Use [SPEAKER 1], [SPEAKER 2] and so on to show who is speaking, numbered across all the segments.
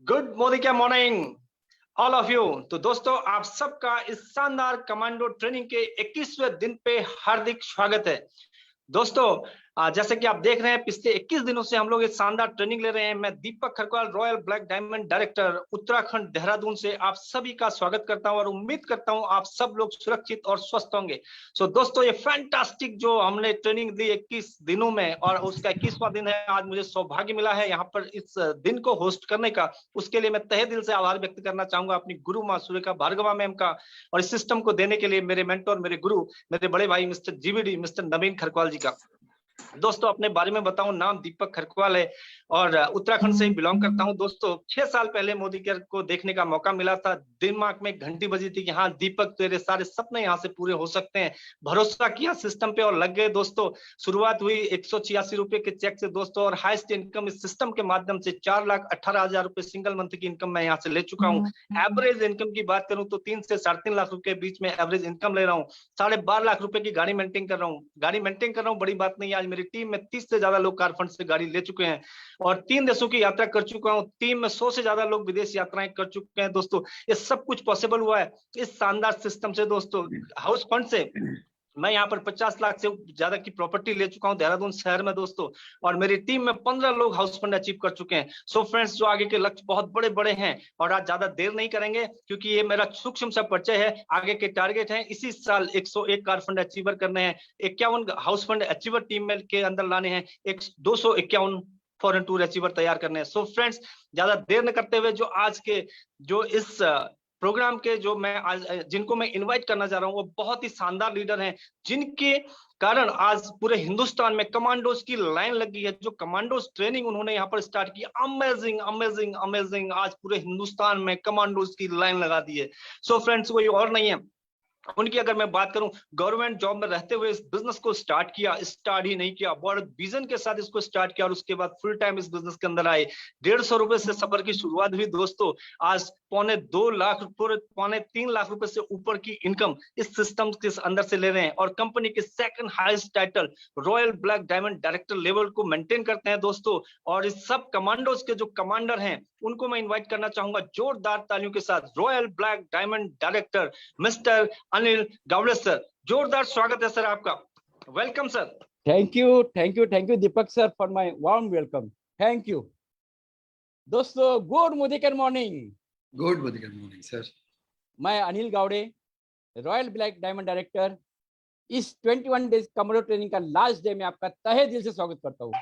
[SPEAKER 1] Good morning क्या morning all of you. तो दोस्तों आप सबका इस शानदार कमांडो ट्रेनिंग के 21वें दिन पे हार्दिक स्वागत है। दोस्तों जैसे कि आप देख रहे हैं पिछले 21 दिनों से हम लोग एक शानदार ट्रेनिंग ले रहे हैं। मैं Deepak Kharakwal, royal black diamond director, Uttarakhand Dehradun से आप सभी का स्वागत करता हूं और उम्मीद करता हूं आप सब लोग सुरक्षित और स्वस्थ होंगे। सो दोस्तों ये फैंटास्टिक जो हमने ट्रेनिंग दी 21 दिनों में और उसका 21वां दिन है। आज मुझे सौभाग्य मिला है यहाँ पर इस दिन को होस्ट करने का। उसके लिए मैं तहे दिल से आभार व्यक्त करना चाहूंगा अपनी गुरु माँ सुरेखा भार्गवा मैम का, और इस सिस्टम को देने के लिए मेरे मेंटोर, मेरे गुरु, मेरे बड़े भाई मिस्टर जीवीडी, मिस्टर नवीन खरकवाल जी का। दोस्तों अपने बारे में बताऊं, नाम दीपक खरकवाल है और उत्तराखंड से बिलोंग करता हूं। दोस्तों 6 साल पहले मोदी केयर को देखने का मौका मिला था। दिमाग में घंटी बजी थी कि हाँ दीपक तेरे सारे सपने यहाँ से पूरे हो सकते हैं। भरोसा किया सिस्टम पे और लग गए दोस्तों। शुरुआत हुई 186 रुपए के चेक से दोस्तों, और हाईएस्ट इनकम इस सिस्टम के माध्यम से 4,18,000 रुपए सिंगल मंथ की इनकम मैं यहाँ से ले चुका हूँ। एवरेज इनकम की बात करूं तो 3 से 3.5 लाख रुपए के बीच में एवरेज इनकम ले रहा हूँ। 12.5 लाख रुपए की गाड़ी मेंटेन कर रहा हूँ। गाड़ी मेंटेन कर रहा हूँ बड़ी बात नहीं है। आज मेरी टीम में 30 से ज्यादा लोग कार फंड से गाड़ी ले चुके हैं और 3 देशों की यात्रा कर चुका हूं। टीम में 100 से ज्यादा लोग विदेश यात्राएं कर चुके हैं। दोस्तों ये सब कुछ पॉसिबल हुआ है इस शानदार सिस्टम से। दोस्तों हाउस फंड से मैं यहाँ पर 50 लाख से ज्यादा की प्रॉपर्टी ले चुका हूँ देहरादून शहर में दोस्तों, और मेरी टीम में 15 लोग हाउस फंड अचीव कर चुके हैं। सो फ्रेंड्स जो आगे के लक्ष्य बहुत बड़े बड़े हैं और आज ज्यादा देर नहीं करेंगे क्योंकि ये मेरा सूक्ष्म सा परिचय है। आगे के टारगेट हैं इसी साल 101 कार फंड अचीवर करने हैं, 51 हाउस फंड अचीवर टीम में के अंदर लाने हैं, 251 फॉरेन टूर अचीवर तैयार करने हैं। सो फ्रेंड्स ज्यादा देर न करते हुए जो आज के जो इस प्रोग्राम के जो मैं आज जिनको मैं इनवाइट करना चाह रहा हूं वो बहुत ही शानदार लीडर हैं, जिनके कारण आज पूरे हिंदुस्तान में कमांडोज की लाइन लग गई है। जो कमांडोज ट्रेनिंग उन्होंने यहाँ पर स्टार्ट की, अमेजिंग अमेजिंग अमेजिंग, आज पूरे हिंदुस्तान में कमांडोज की लाइन लगा दी है। सो फ्रेंड्स कोई और नहीं है, उनकी अगर मैं बात करूं, गवर्नमेंट जॉब में रहते हुए इस बिजनेस को स्टार्ट ही नहीं किया, बड़े विजन के साथ इसको स्टार्ट किया और उसके बाद फुल टाइम इस बिजनेस के अंदर आए। 150 रुपए से सफर की शुरुआत हुई दोस्तों। आज 2.25 लाख, 3.5 लाख रुपए से ऊपर की इनकम इस सिस्टम के अंदर से ले रहे हैं और कंपनी के second highest title royal black diamond director level को मेंटेन करते हैं दोस्तों। और इस सब कमांडोज के जो कमांडर हैं उनको मैं इन्वाइट करना चाहूंगा जोरदार तालियों के साथ। Royal black diamond director mister Anil Gawde sir, जोरदार स्वागत है सर आपका। Welcome sir.
[SPEAKER 2] Thank you Deepak sir for my warm welcome. Thank you दोस्तों। Good morning
[SPEAKER 3] sir.
[SPEAKER 2] मैं Anil Gawde, royal black diamond director, इस 21 डेज कमांडो ट्रेनिंग का लास्ट डे में आपका तहे दिल से स्वागत करता हूँ।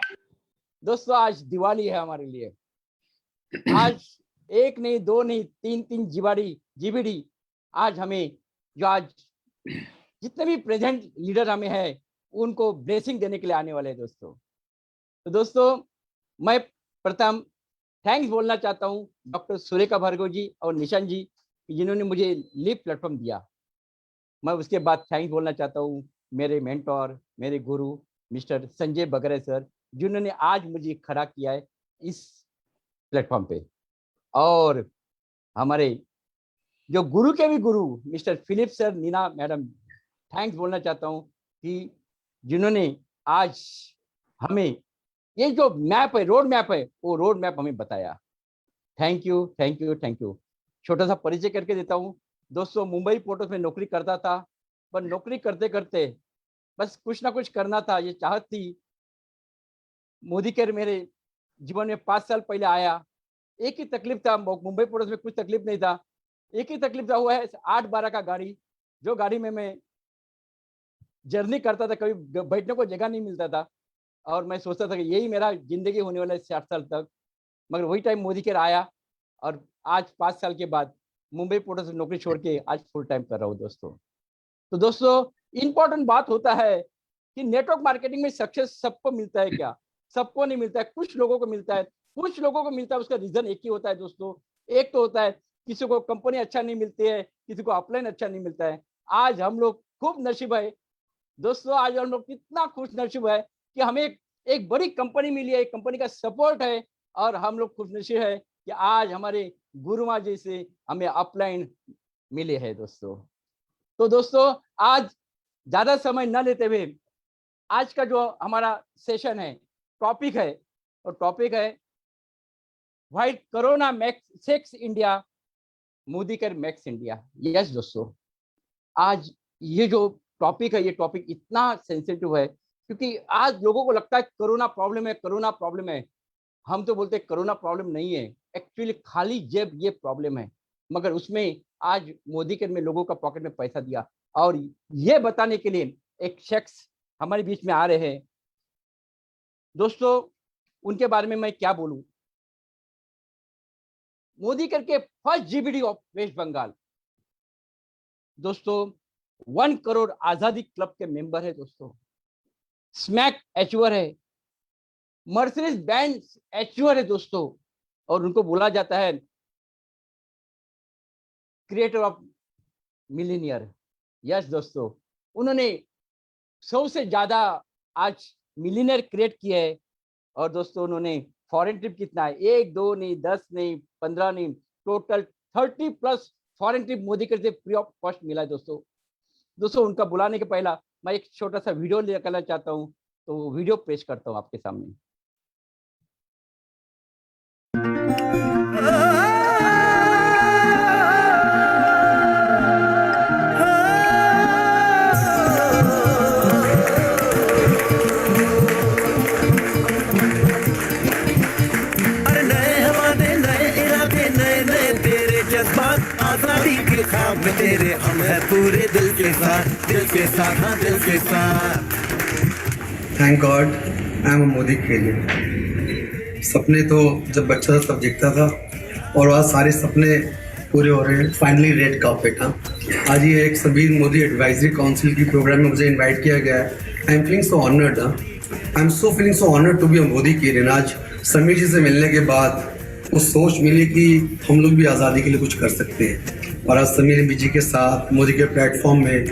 [SPEAKER 2] दोस्तों आज दिवाली है हमारे लिए। आज एक नहीं, दो नहीं, तीन जीबीडी आज हमें जो आज जितने भी प्रेजेंट लीडर हमें है उनको ब्लेसिंग देने के लिए आने वाले हैं दोस्तों। तो दोस्तों मैं प्रथम थैंक्स बोलना चाहता हूं डॉक्टर सुरेखा भार्गव जी और निशान जी जिन्होंने मुझे लीव प्लेटफॉर्म दिया। मैं उसके बाद थैंक्स बोलना चाहता हूं मेरे मेंटोर, मेरे गुरु मिस्टर संजय बगरे सर, जिन्होंने आज मुझे खड़ा किया है इस प्लेटफॉर्म पे, और हमारे जो गुरु के भी गुरु mister Philip sir, Neena madam, thanks बोलना चाहता हूं कि जिन्होंने आज हमें ये जो मैप है, रोड मैप है, वो रोड मैप हमें बताया। Thank you. छोटा सा परिचय करके देता हूं दोस्तों। मुंबई पोर्ट में नौकरी करता था, पर नौकरी करते करते बस कुछ ना कुछ करना था, ये चाहत थी। मोदी केयर मेरे जीवन में 5 साल पहले आया। एक ही तकलीफ था, मुंबई पोर्ट में कुछ तकलीफ नहीं था, एक ही तकलीफ था, हुआ है 8-12 का गाड़ी, जो गाड़ी में मैं जर्नी करता था, कभी बैठने को जगह नहीं मिलता था और मैं सोचता था कि यही मेरा जिंदगी होने वाला है 60 साल तक। मगर वही टाइम मोदी केयर आया और आज 5 साल के बाद मुंबई पोर्ट से नौकरी छोड़ के आज फुल टाइम कर रहा हूँ दोस्तों। तो दोस्तों इंपॉर्टेंट बात होता है कि नेटवर्क मार्केटिंग में सक्सेस सबको मिलता है क्या? सबको नहीं मिलता है, कुछ लोगों को मिलता है, कुछ लोगों को मिलता है। उसका रीजन एक ही होता है दोस्तों। एक तो होता है किसी को कंपनी अच्छा नहीं मिलती है, किसी को अपलाइन अच्छा नहीं मिलता है। आज हम लोग खूब नसीब है दोस्तों, आज हम लोग कितना खुश नसीब है कि हमें एक बड़ी कंपनी मिली है, एक कंपनी का सपोर्ट है और हम लोग खुश नसीब है कि आज हमारे गुरुमा जी से हमें अपलाइन मिले हैं दोस्तों। तो दोस्तों आज ज्यादा समय न लेते हुए आज का जो हमारा सेशन है, टॉपिक है, और टॉपिक है while corona makes India, Modi कर मेक्स इंडिया। यस दोस्तों, आज ये जो टॉपिक है, ये टॉपिक इतना सेंसिटिव है क्योंकि आज लोगों को लगता है कोरोना प्रॉब्लम है, कोरोना प्रॉब्लम है। हम तो बोलते हैं कोरोना प्रॉब्लम नहीं है, एक्चुअली खाली जेब ये प्रॉब्लम है। मगर उसमें आज मोदी के में लोगों का पॉकेट में पैसा दिया, और ये बताने के लिए एक शख्स हमारे बीच में आ रहे हैं। दोस्तों, उनके बारे में मैं क्या बोलूं। मोदी करके first GBD of West Bengal. दोस्तों, 1 करोड़ आजादी क्लब के मेंबर है दोस्तों, स्मैक एचूअर है, मर्सिडीज बेंज एचूअर है दोस्तों, और उनको बोला जाता है क्रिएटर ऑफ मिलीनियर। यस दोस्तों, उन्होंने 100 से ज्यादा आज मिलीनियर क्रिएट किए है। और दोस्तों, उन्होंने फॉरेन ट्रिप कितना है, 1 2 नहीं, 10 नहीं, 15 नहीं, टोटल 30+ फॉरेन ट्रिप मोदी के से फ्री ऑफ कॉस्ट मिला है दोस्तों, उनका बुलाने के पहला मैं एक छोटा सा वीडियो लेकर चाहता हूं, तो वीडियो पेश करता हूं आपके सामने।
[SPEAKER 4] तेरे हम है पूरे दिल के साथ, हाँ दिल के साथ।
[SPEAKER 3] Thank God I am a Modi credit. सपने तो जब बच्चा था तब दिखता था, और आज सारे सपने पूरे हो रहे हैं। Finally red carpet. हाँ, आज ये एक सबीर मोदी एडवाइजरी काउंसिल की प्रोग्राम में मुझे इनवाइट किया गया है। I am feeling so honoured. I am so feeling so honoured to be a Modi credit. आज समीर जी से मिलने के बाद वो सोच मिली कि हम लोग भी आज़ादी के लिए कुछ कर सकते हैं, और आज समीर जी के साथ मोदी के प्लेटफॉर्म में,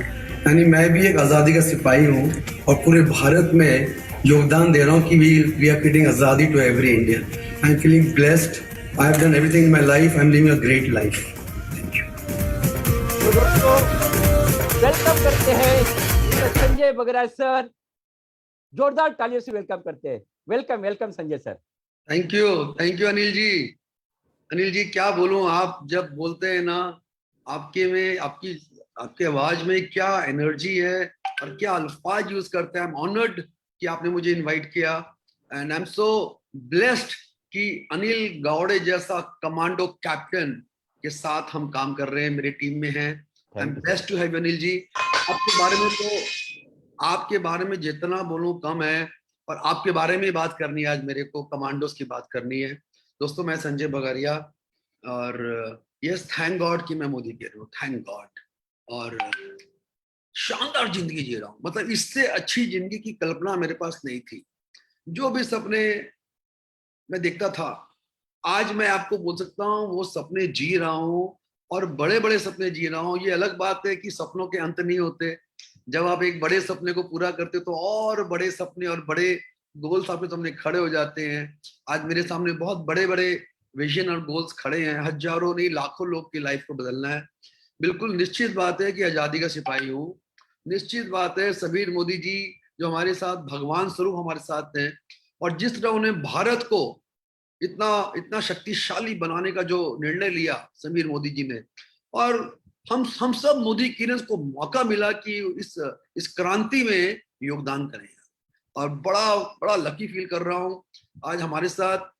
[SPEAKER 3] यानी मैं भी एक आज़ादी का सिपाही हूँ और पूरे भारत में योगदान दे रहा हूँ कि वी आर क्रिएटिंग आज़ादी to every Indian. I am feeling blessed. I have done everything in my life. I am living a great life. Thank you.
[SPEAKER 2] तो दोस्तों, वेलकम करते हैं संजय बगरा सर, जोरदार तालियों से वेलकम करते हैं। Welcome welcome Sanjay sir.
[SPEAKER 3] Thank you Anil ji. Anil ji क्या बोलूं, आप जब बोलते हैं ना, आपके में आपकी आवाज में क्या एनर्जी है और क्या अल्फाज यूज करते हैं। आई एम ऑनर्ड कि आपने मुझे इनवाइट किया, and I am so blessed कि अनिल गावड़े जैसा कमांडो कैप्टन के साथ हम काम कर रहे हैं, मेरी टीम में है। I am blessed to have Anil ji. आपके बारे में जितना बोलूं कम है, और आपके बारे में बात करनी है आज मेरे को, कमांडोज की बात करनी है। दोस्तों, मैं संजय बगरिया, और यस थैंक गॉड कि मैं मोदी कह रहा हूँ। Thank God. और शानदार जिंदगी जी रहा हूँ, मतलब इससे अच्छी जिंदगी की कल्पना मेरे पास नहीं थी। जो भी सपने मैं देखता था, आज मैं आपको बोल सकता हूँ वो सपने जी रहा हूँ, और बड़े बड़े सपने जी रहा हूँ। ये अलग बात है कि सपनों के अंत नहीं होते। जब आप एक बड़े सपने को पूरा करते हो तो और बड़े सपने और बड़े गोल्स आपके सामने खड़े हो जाते हैं। आज मेरे सामने बहुत बड़े बड़े विजन और गोल्स खड़े हैं। हजारों नहीं लाखों लोग की लाइफ को बदलना है। बिल्कुल निश्चित बात है कि आजादी का सिपाही हूँ। निश्चित बात है सबीर मोदी जी जो हमारे साथ भगवान स्वरूप हमारे साथ हैं, और जिस तरह उन्हें भारत को इतना इतना शक्तिशाली बनाने का जो निर्णय लिया समीर मोदी जी ने, और हम सब मोदी किरण को मौका मिला कि इस क्रांति में योगदान करें, और बड़ा बड़ा लकी फील कर रहा हूँ। आज हमारे साथ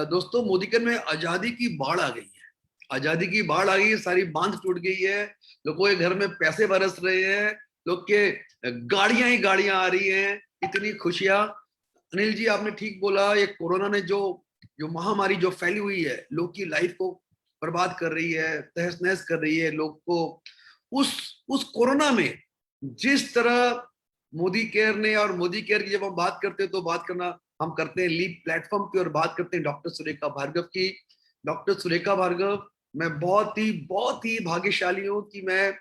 [SPEAKER 3] दोस्तों मोदी किरण में आजादी की बाढ़ आ गई है। आजादी की बाढ़ आ गई है, सारी बांध टूट गई है, लोगों के घर में पैसे बरस रहे हैं, लोग के गाड़ियां ही गाड़ियां आ रही हैं, इतनी खुशियां। अनिल जी आपने ठीक बोला, ये कोरोना ने जो महामारी जो फैली हुई है, लोग की लाइफ को बर्बाद कर रही है, तहस नहस कर रही है। लोग को उस कोरोना में जिस तरह मोदी केयर ने, और मोदी केयर की जब हम बात करते हैं तो बात करना हम करते हैं लीप प्लेटफॉर्म की, और बात करते हैं डॉक्टर सुरेखा भार्गव की। डॉक्टर सुरेखा भार्गव, मैं बहुत ही भाग्यशाली हूँ कि मैं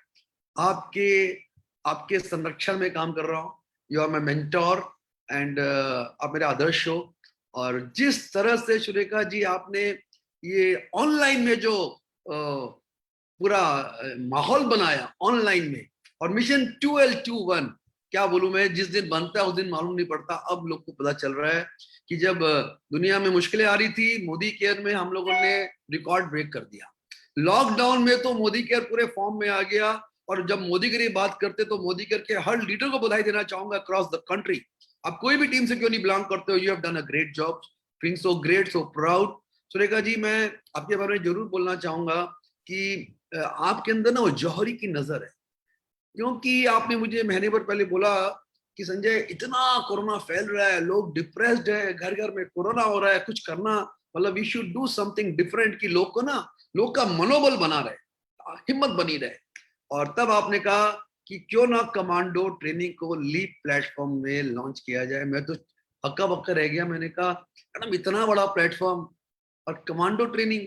[SPEAKER 3] आपके संरक्षण में काम कर रहा हूँ। You are my mentor and आप मेरे आदर्श हो। और जिस तरह से सुरेखा जी आपने ये ऑनलाइन में जो पूरा माहौल बनाया ऑनलाइन में, और मिशन 2L21 क्या बोलूं मैं, जिस दिन बनता है उस दिन मालूम नहीं पड़ता। अब लोग को पता चल रहा है कि जब दुनिया में मुश्किलें आ रही थी, मोदी केयर में हम लोगों ने रिकॉर्ड ब्रेक कर दिया। लॉकडाउन में तो मोदी केयर पूरे फॉर्म में आ गया, और जब मोदी केयर की बात करते तो मोदी केयर के हर लीडर को बधाई देना चाहूंगा अक्रॉस द कंट्री। आप कोई भी टीम से क्यों नहीं बिलोंग करते हो, you have done a great job, feeling so great, so proud. Surekha ji, मैं आपके बारे में जरूर बोलना चाहूंगा कि आपके अंदर ना वो जौहरी की नजर है, क्योंकि आपने मुझे महीने भर पहले बोला कि संजय इतना कोरोना फैल रहा है, लोग डिप्रेस्ड है, घर घर में कोरोना हो रहा है, कुछ करना, मतलब we should do something different, कि लोग को ना, लोग का मनोबल बना रहे, हिम्मत बनी रहे। और तब आपने कहा कि क्यों ना कमांडो ट्रेनिंग को लीप प्लेटफॉर्म में लॉन्च किया जाए। मैं तो हक्का बक्का रह गया, मैंने कहा मैडम इतना बड़ा प्लेटफॉर्म और कमांडो ट्रेनिंग।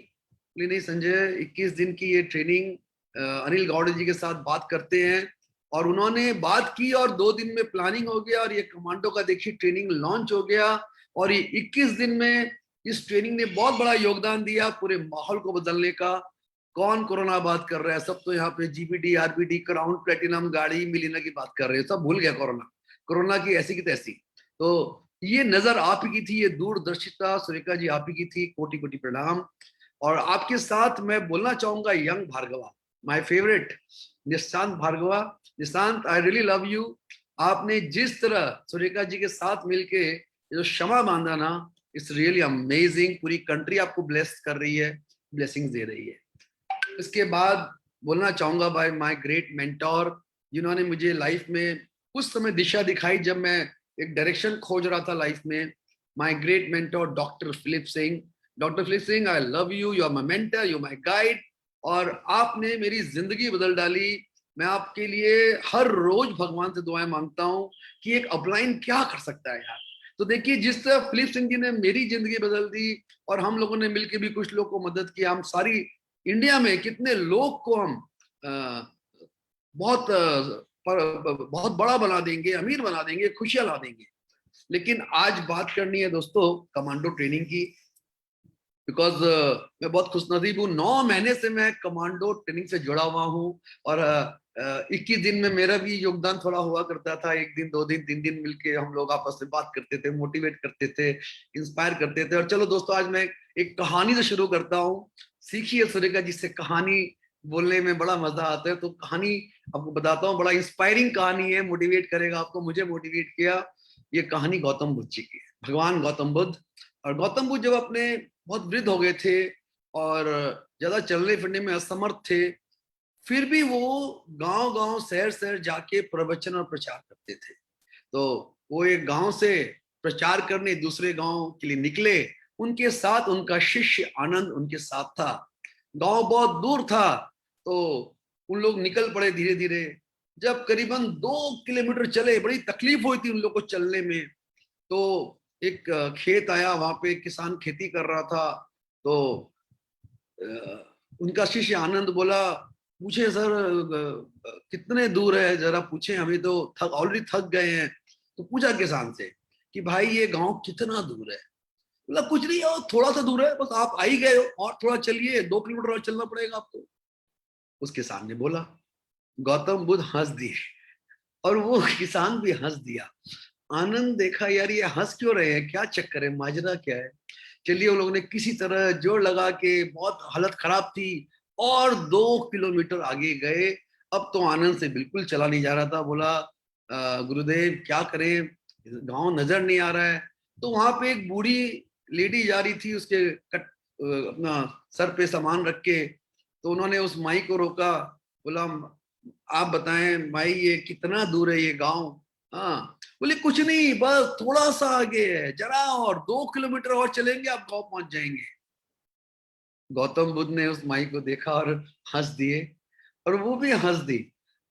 [SPEAKER 3] नहीं संजय, 21 दिन की ये ट्रेनिंग अनिल गौड़े जी के साथ बात करते हैं, और उन्होंने बात की और 2 दिन में प्लानिंग हो गया, और ये कमांडो का देखिए ट्रेनिंग लॉन्च हो गया। और ये 21 दिन में इस ट्रेनिंग ने बहुत बड़ा योगदान दिया पूरे माहौल को बदलने का। कौन कोरोना बात कर रहा है, सब तो यहाँ पे जीबीडी, आरबीडी, क्राउन, प्लेटिनम, गाड़ी, मिलीना की बात कर रहे हैं, सब भूल गया कोरोना, कोरोना की ऐसी की तैसी। तो ये नजर आप ही की थी, ये दूरदर्शिता सुरेखा जी आप ही की थी, कोटि कोटि प्रणाम। और आपके साथ मैं बोलना चाहूंगा young Bhargava, my favourite Nishant Bhargava. Nishant, I really love you. आपने जिस तरह सुरेखा जी के साथ मिलके जो क्षमा बांधा ना, इट्स रियली अमेजिंग। पूरी कंट्री आपको ब्लेस कर रही है, ब्लेसिंग्स दे रही है। इसके बाद बोलना चाहूंगा बाय माय ग्रेट मेंटोर, जिन्होंने मुझे लाइफ में कुछ समय दिशा दिखाई जब मैं एक डायरेक्शन खोज रहा था लाइफ में। My great mentor doctor Philip Singh. Doctor Philip Singh, I love you, you are my mentor, you are my guide, और आपने मेरी जिंदगी बदल डाली। मैं आपके लिए हर रोज भगवान से दुआएं मांगता हूँ कि एक अपलाइन क्या कर सकता है यार। तो देखिए, जिस तरह फिलिप सिंह जी ने मेरी जिंदगी बदल दी, और हम लोगों ने मिलकर भी कुछ लोग को मदद की, हम सारी इंडिया में कितने लोग को हम बहुत बड़ा बना देंगे, अमीर बना देंगे, खुशियां ला देंगे। लेकिन आज बात करनी है दोस्तों कमांडो ट्रेनिंग की, बिकॉज मैं बहुत खुशनसीब हूँ, 9 महीने से मैं कमांडो ट्रेनिंग से जुड़ा हुआ हूँ। और 21 दिन में मेरा भी योगदान थोड़ा हुआ करता था। 1 दिन 2 दिन 3 दिन मिलके हम लोग आपस में बात करते थे, मोटिवेट करते थे, इंस्पायर करते थे। और चलो दोस्तों, आज मैं एक कहानी से शुरू करता हूँ। सीखिए सुरेखा जी से, कहानी बोलने में बड़ा मजा आता है। तो कहानी आपको बताता हूँ, बड़ा इंस्पायरिंग कहानी है, मोटिवेट करेगा आपको, मुझे मोटिवेट किया। ये कहानी गौतम बुद्ध जी की है, भगवान गौतम बुद्ध। और गौतम बुद्ध जब अपने बहुत वृद्ध हो गए थे और ज्यादा चलने फिरने में असमर्थ थे, फिर भी वो गांव गांव शहर शहर जाके प्रवचन और प्रचार करते थे। तो वो एक गांव से प्रचार करने दूसरे गांव के लिए निकले, उनके साथ उनका शिष्य आनंद उनके साथ था। गांव बहुत दूर था, तो उन लोग निकल पड़े धीरे धीरे। जब करीबन 2 किलोमीटर चले, बड़ी तकलीफ हुई थी उन लोग को चलने में। तो एक खेत आया, वहां पे किसान खेती कर रहा था। तो उनका शिष्य आनंद बोला, पूछे सर कितने दूर है, जरा पूछे, हमें तो ऑलरेडी थक गए हैं। तो पूछा किसान से कि भाई ये गांव कितना दूर है। बोला कुछ नहीं, और थोड़ा सा दूर है, बस आप आ ही गए हो, और थोड़ा चलिए, 2 किलोमीटर और चलना पड़ेगा आपको। उस किसान ने बोला। गौतम बुद्ध हंस दिए, और वो किसान भी हंस दिया। आनंद देखा, यार ये हंस क्यों रहे हैं, क्या चक्कर है, माजरा क्या है। चलिए, उन लोगों ने किसी तरह जोर लगा के, बहुत हालत खराब थी, और 2 किलोमीटर आगे गए। अब तो आनंद से बिल्कुल चला नहीं जा रहा था। बोला गुरुदेव क्या करें, गांव नजर नहीं आ रहा है। तो वहां पे एक बूढ़ी लेडी जा रही थी, उसके अपना सर पे सामान रख के। तो उन्होंने उस माई को रोका, बोला आप बताएं माई ये कितना दूर है ये गांव। हाँ, बोले कुछ नहीं, बस थोड़ा सा आगे है, जरा और 2 किलोमीटर और चलेंगे आप गांव पहुंच जाएंगे। गौतम बुद्ध ने उस माई को देखा और हंस दिए, और वो भी हंस दी।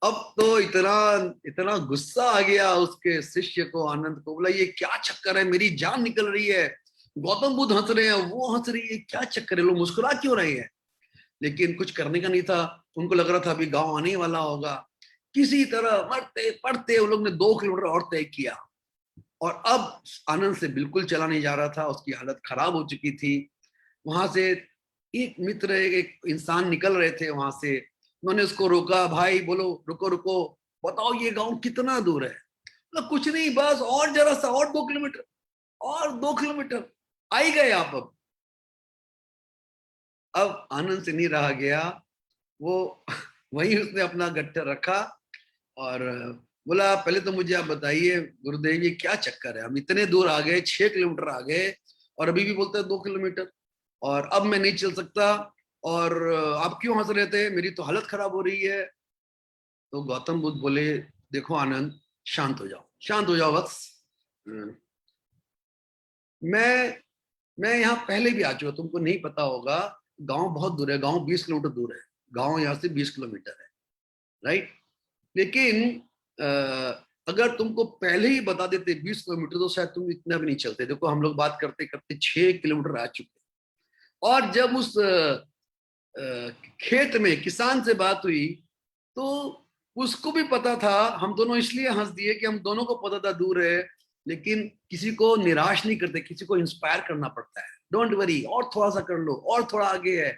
[SPEAKER 3] अब तो इतना इतना गुस्सा आ गया उसके शिष्य को, आनंद को। बोला ये क्या चक्कर है, मेरी जान निकल रही है, गौतम बुद्ध हंस रहे हैं, वो हंस रही है, क्या चक्कर है, लोग मुस्कुरा क्यों रहे हैं। लेकिन कुछ करने का नहीं था, उनको लग रहा था अभी गांव आने वाला होगा। किसी तरह मरते पड़ते उन लोग ने 2 किलोमीटर और तय किया। और अब आनंद से बिल्कुल चला नहीं जा रहा था, उसकी हालत खराब हो चुकी थी। वहां से एक मित्र, एक इंसान निकल रहे थे वहां से। उन्होंने उसको रोका, भाई बोलो रुको रुको, बताओ ये गांव कितना दूर है। मतलब कुछ नहीं, बस और जरा सा, और 2 किलोमीटर, और 2 किलोमीटर, आ ही गए आप। अब आनंद से नहीं रहा गया, वो वहीं उसने अपना गट्ठर रखा और बोला पहले तो मुझे आप बताइए गुरुदेव ये क्या चक्कर है, हम इतने दूर आ गए, 6 किलोमीटर आ गए और अभी भी बोलते हैं 2 किलोमीटर, और अब मैं नहीं चल सकता, और आप क्यों हंस रहे थे, मेरी तो हालत खराब हो रही है। तो गौतम बुद्ध बोले देखो आनंद, शांत हो जाओ, शांत हो जाओ बस। मैं यहाँ पहले भी आ चुका, तुमको नहीं पता होगा, गांव बहुत दूर है, गांव 20 किलोमीटर दूर है, गांव यहाँ से 20 किलोमीटर है, राइट। लेकिन अगर तुमको पहले ही बता देते 20 किलोमीटर तो शायद तुम इतना भी नहीं चलते। देखो हम लोग बात करते करते 6 किलोमीटर आ चुके, और जब उस खेत में किसान से बात हुई तो उसको भी पता था, हम दोनों इसलिए हंस दिए कि हम दोनों को पता था दूर है, लेकिन किसी को निराश नहीं करते, किसी को इंस्पायर करना पड़ता है। डोंट वरी, और थोड़ा सा कर लो, और थोड़ा आगे है,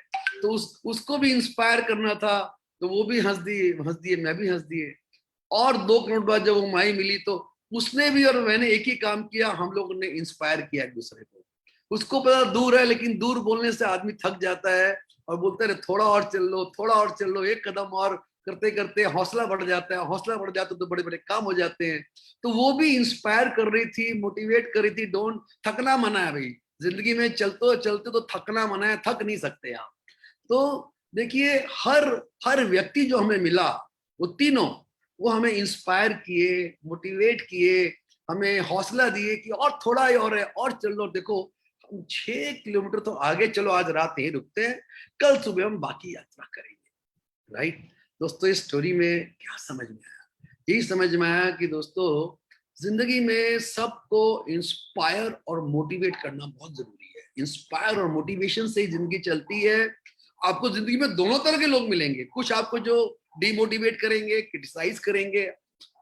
[SPEAKER 3] तो उसको भी इंस्पायर करना था, तो वो भी हंस दिए, मैं भी हंस दिए। और 2 किलोमीटर बाद जब वो माई मिली तो उसने भी और मैंने एक ही काम किया, हम लोगों ने इंस्पायर किया एक दूसरे को। उसको पता दूर है, लेकिन दूर बोलने से आदमी थक जाता है और बोलते रहे थोड़ा और चल लो, थोड़ा और चल लो, एक कदम और, करते करते हौसला बढ़ जाता है, हौसला बढ़ जाता है तो बड़े बड़े काम हो जाते हैं। तो वो भी इंस्पायर कर रही थी, मोटिवेट कर रही थी। डोंट, थकना मना है भाई, जिंदगी में चलते चलते तो थकना मना है, थक नहीं सकते आप। तो देखिए हर हर व्यक्ति जो हमें मिला, वो तीनों, वो हमें इंस्पायर किए, मोटिवेट किए, हमें हौसला दिए कि और थोड़ा ही और है, और चल लो। देखो हम 6 किलोमीटर तो आगे, चलो आज रात यहीं रुकते हैं, कल सुबह हम बाकी यात्रा करेंगे, राइट। दोस्तों इस स्टोरी में क्या समझ में आया? यही समझ में आया कि दोस्तों जिंदगी में सबको इंस्पायर और मोटिवेट करना बहुत जरूरी है। इंस्पायर और मोटिवेशन से ही जिंदगी चलती है। आपको जिंदगी में दोनों तरह के लोग मिलेंगे, कुछ आपको जो डिमोटिवेट करेंगे, क्रिटिसाइज करेंगे,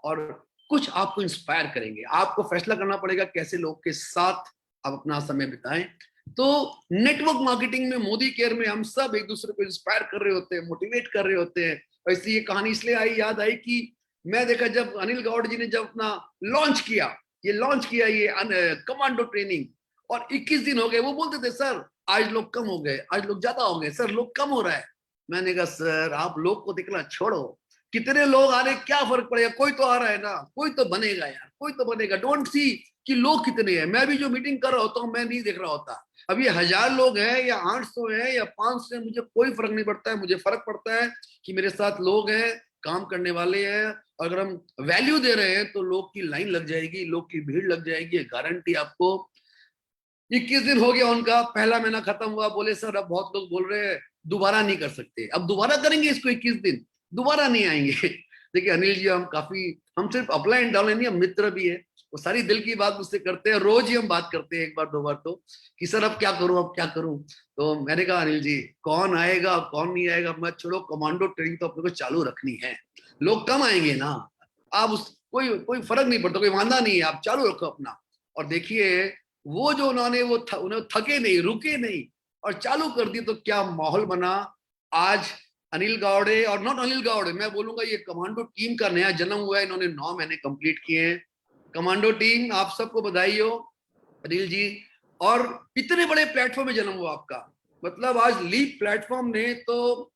[SPEAKER 3] और कुछ आपको इंस्पायर करेंगे। आपको फैसला करना पड़ेगा कैसे लोग के साथ आप अपना समय बिताएं। तो नेटवर्क मार्केटिंग में, मोदी केयर में हम सब एक दूसरे को इंस्पायर कर रहे होते हैं, मोटिवेट कर रहे होते हैं। और इसलिए ये कहानी इसलिए याद आई कि मैं देखा जब अनिल गौड़ जी ने जब अपना लॉन्च किया, ये कमांडो ट्रेनिंग, और 21 दिन हो गए, वो बोलते थे सर आज लोग कम हो गए, आज लोग ज्यादा हो गए, सर लोग कम हो रहा है। मैंने कहा सर आप लोग को देखना छोड़ो, कितने लोग आ रहे, क्या फर्क पड़ेगा, कोई तो आ रहा है ना, कोई तो बनेगा यार, कोई तो बनेगा। डोंट सी कि लोग कितने हैं। मैं भी जो मीटिंग कर रहा होता हूँ मैं नहीं देख रहा होता अब ये 1000 लोग हैं या 800 हैं या 500 हैं, मुझे कोई फर्क नहीं पड़ता है। मुझे फर्क पड़ता है कि मेरे साथ लोग हैं, काम करने वाले हैं। अगर हम वैल्यू दे रहे हैं तो लोग की लाइन लग जाएगी, लोग की भीड़ लग जाएगी, गारंटी आपको। 21 दिन हो गया उनका, पहला महीना खत्म हुआ, बोले सर अब बहुत लोग बोल रहे हैं दोबारा नहीं कर सकते, अब दोबारा करेंगे इसको 21 दिन, दोबारा नहीं आएंगे। देखिए अनिल जी हम सिर्फ अपलाइन एंड डाउन नहीं, हम मित्र भी है। वो सारी दिल की बात मुझसे करते हैं, रोज ही हम बात करते हैं, एक बार दो बार तो, कि सर अब क्या करूं, अब क्या करूं। तो मैंने कहा अनिल जी कौन आएगा कौन नहीं आएगा मत छोड़ो, कमांडो ट्रेनिंग तो अपने को चालू रखनी है। लोग कम आएंगे ना, आप कोई कोई फर्क नहीं पड़ता, कोई वादा नहीं है, आप चालू रखो अपना। और देखिए वो जो उन्होंने उन्हें थके नहीं, रुके नहीं, और चालू कर दी, तो क्या माहौल बना। आज अनिल गावड़े, और नॉट अनिल गावड़े, मैं बोलूंगा ये कमांडो टीम का नया जन्म हुआ है। इन्होंने 9 महीने कंप्लीट किए हैं। कमांडो टीम आप सबको बधाई हो अनिल जी। और इतने बड़े प्लेटफॉर्म में जन्म हुआ आपका, मतलब आज लीप प्लेटफॉर्म ने तो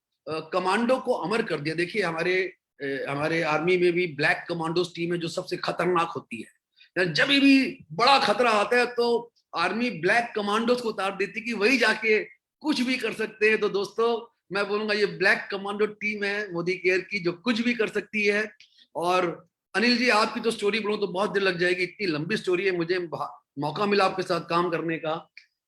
[SPEAKER 3] कमांडो को अमर कर दिया। देखिए हमारे आर्मी में भी ब्लैक कमांडोज टीम है जो सबसे खतरनाक होती है। जब भी बड़ा खतरा आता है तो आर्मी ब्लैक कमांडोज को उतार देती कि वही जाके कुछ भी कर सकते हैं। तो दोस्तों मैं बोलूंगा ये ब्लैक कमांडो टीम है मोदी केयर की, जो कुछ भी कर सकती है। और अनिल जी आपकी तो स्टोरी बोलूं तो बहुत देर लग जाएगी, इतनी लंबी स्टोरी है, मुझे मौका मिला आपके साथ काम करने का।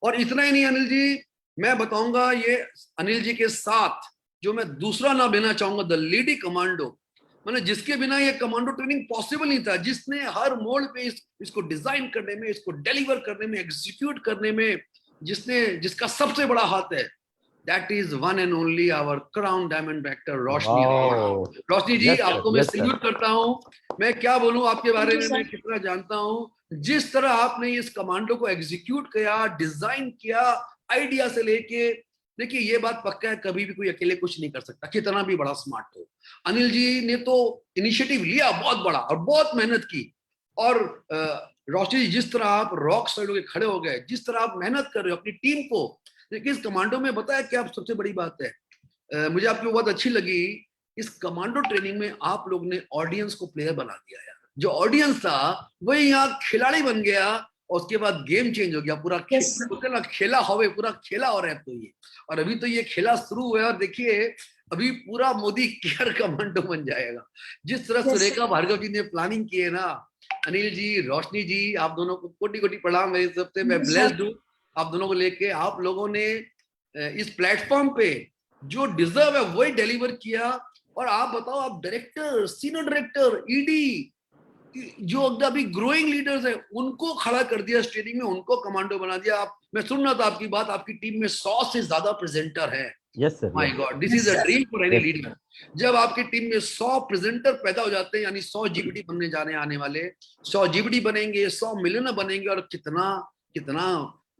[SPEAKER 3] और इतना ही नहीं अनिल जी, मैं बताऊंगा ये अनिल जी के साथ जो मैं दूसरा नाम लेना चाहूंगा, द लेडी कमांडो, मैंने जिसके बिना ये कमांडो ट्रेनिंग पॉसिबल नहीं था, जिसने हर मोड़ पे इसको डिजाइन करने में, इसको डिलीवर करने में, एग्जीक्यूट करने में जिसका सबसे बड़ा हाथ है, that is one and only our crown diamond director Roshni Arora. Roshni ji आपको मैं सल्यूट करता हूं। मैं क्या बोलूं आपके बारे में, मैं कितना जानता हूं। जिस तरह आपने इस कमांडो को एग्जीक्यूट किया, डिजाइन किया, आइडिया से लेके, देखिए ये बात पक्का है कभी भी कोई अकेले कुछ नहीं कर सकता, कितना भी बड़ा स्मार्ट हो। अनिल जी ने तो इनिशिएटिव लिया बहुत बड़ा और बहुत मेहनत की, और रोशनी जी, जिस तरह आप रॉक साइड होके खड़े हो गए, जिस तरह आप मेहनत कर रहे हो अपनी टीम को, देखिए इस कमांडो में बताया कि आप सबसे बड़ी बात है, मुझे आपकी बहुत अच्छी लगी, इस कमांडो ट्रेनिंग में आप लोग ने ऑडियंस को प्लेयर बना दिया यार। जो ऑडियंस था वही यहाँ खिलाड़ी बन गया और उसके बाद गेम चेंज हो गया पूरा। ना खेला हवे, पूरा खेला हो रहा है तो ये, और अभी तो ये खेला शुरू हुआ है और देखिए अभी पूरा मोदी केयर कमांडो बन जाएगा। जिस तरह सुरेखा भार्गव जी ने प्लानिंग की है ना, अनिल जी, रोशनी जी, आप दोनों को कोटि कोटि प्रणाम मेरी तरफ से। मैं ब्लेस्ड हूँ आप दोनों को लेके। आप लोगों ने इस प्लेटफॉर्म पे जो डिजर्व है वही डिलीवर किया। और आप बताओ, आप डायरेक्टर, सीनियर डायरेक्टर, ईडी, जो अभी ग्रोइंग लीडर्स है उनको खड़ा कर दिया स्टेडियम में, उनको कमांडो बना दिया। आप, मैं सुन रहा था आपकी बात, आपकी टीम में 100 से ज्यादा प्रेजेंटर है।
[SPEAKER 2] Yes sir,
[SPEAKER 3] my God, this is a dream for any leader. जब आपकी टीम में 100 प्रेजेंटर पैदा हो जाते हैं, यानी 100 जीबीटी बनने जाने आने वाले, 100 जीबीटी बनेंगे, 100 मिलियनर बनेंगे, और कितना कितना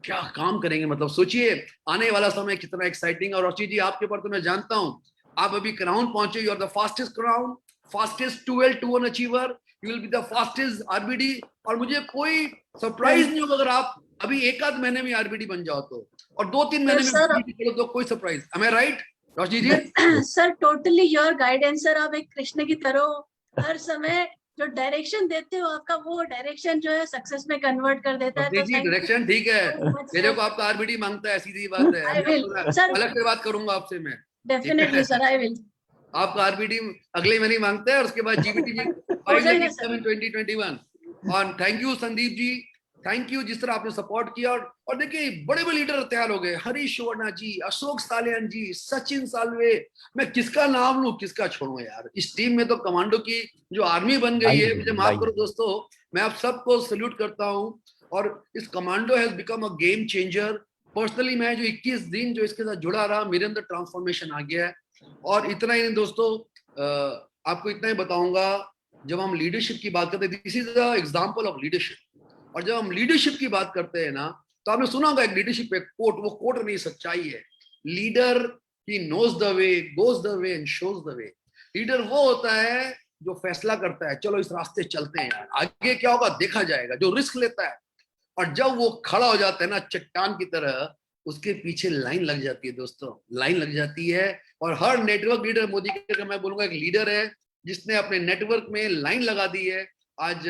[SPEAKER 3] क्या काम करेंगे। मतलब सोचिए आने वाला समय कितना एक्साइटिंग। और रोशी जी, आपके ऊपर तो मैं जानता हूँ, आप अभी क्राउन पहुंचे, you are the fastest crown, fastest 12-1 achiever, you will be the fastest RBD. और मुझे कोई सरप्राइज नहीं होगा अगर आप अभी एक आध महीने में आरबीडी बन जाओ तो, और 2-3 महीने में तो कोई surprise. Am I right Roshni ji?
[SPEAKER 5] Sir totally your guidance sir. आप एक कृष्ण की तरह हर समय जो डायरेक्शन देते हो, आपका वो डायरेक्शन जो है सक्सेस में कन्वर्ट कर देता है।
[SPEAKER 3] तो जी डायरेक्शन ठीक है, मेरे को आपका आरबीडी मांगता है, सीधी बात है। अलग से बात करूंगा आपसे मैं,
[SPEAKER 5] डेफिनेटली सर, आई विल।
[SPEAKER 3] आपका आरबीडी अगले महीने मांगता है और उसके बाद जीबीटी भी 2021। और thank you Sandeep ji, thank you जिस तरह आपने सपोर्ट किया। और देखिए बड़े बड़े लीडर तैयार हो गए, हरीश वर्मा जी, अशोक सालियान जी, सचिन सालवे, मैं किसका नाम लूं किसका छोड़ूं यार। इस टीम में तो कमांडो की जो आर्मी बन गई है, मुझे माफ करो दोस्तों, मैं आप सबको सल्यूट करता हूं। और इस commando has become a game changer. Personally मैं जो 21 दिन जो इसके साथ जुड़ा रहा, मेरे अंदर ट्रांसफॉर्मेशन आ गया है। और इतना ही नहीं दोस्तों, आपको इतना ही बताऊंगा, जब हम लीडरशिप की बात करते हैं, this is the example of leadership. और जब हम लीडरशिप की बात करते हैं ना, तो आपने सुना होगा एक लीडरशिप पे कोट, वो कोट नहीं सच्चाई है, लीडर ही knows the way, goes the way and shows the way. Leader वो होता है जो फैसला करता है, चलो इस रास्ते चलते हैं यार, आगे क्या होगा देखा जाएगा, जो रिस्क लेता है। और जब वो खड़ा हो जाता है ना चट्टान की तरह, उसके पीछे लाइन लग जाती है दोस्तों, लाइन लग जाती है। और हर नेटवर्क लीडर, मोदी का मैं बोलूंगा एक लीडर है जिसने अपने नेटवर्क में लाइन लगा दी है। आज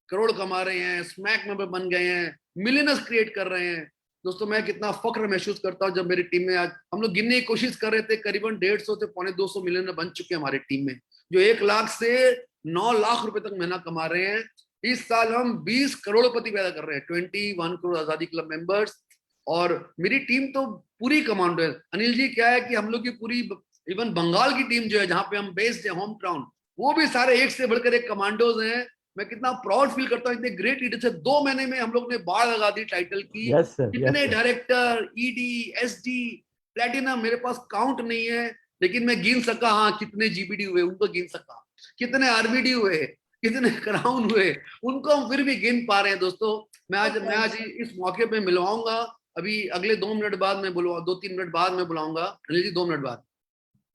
[SPEAKER 3] करोड़ कमा रहे हैं, स्मैक मेंबर बन गए हैं, मिलियनर्स क्रिएट कर रहे हैं। दोस्तों मैं कितना फख्र महसूस करता हूं जब मेरी टीम में, आज हम लोग गिनने की कोशिश कर रहे थे, करीबन 150 से 250 मिलियनर बन चुके हैं हमारी टीम में, जो 1 लाख से 9 लाख रुपए तक महीना कमा रहे हैं। इस साल हम 20 करोड़पति पैदा कर रहे हैं, 21 करोड़ आजादी क्लब मेंबर्स। और मेरी टीम तो पूरी कमांडो है। अनिल जी क्या है कि हम लोग की पूरी, इवन बंगाल की टीम जो है जहां पे हम बेस्ड है, होम टाउन, वो भी सारे एक से बढ़कर एक कमांडोज हैं। मैं कितना प्राउड फील करता हूँ, इतने ग्रेट लीडर से 2 महीने में हम लोग ने बाढ़ लगा दी टाइटल की। कितने डायरेक्टर, ईडी, एसडी, प्लेटिनम, मेरे पास काउंट नहीं है, लेकिन मैं गिन सका, हाँ कितने जीबीडी हुए उनको गिन सका, कितने आरबीडी हुए, कितने क्राउन हुए, उनको हम फिर भी गिन पा रहे हैं। दोस्तों मैं आज इस मौके पे मिलवाऊंगा, अभी अगले 2 मिनट बाद मैं बुलाऊंगा, 2-3 मिनट बाद मैं बुलाऊंगा अनिल जी, 2 मिनट बाद।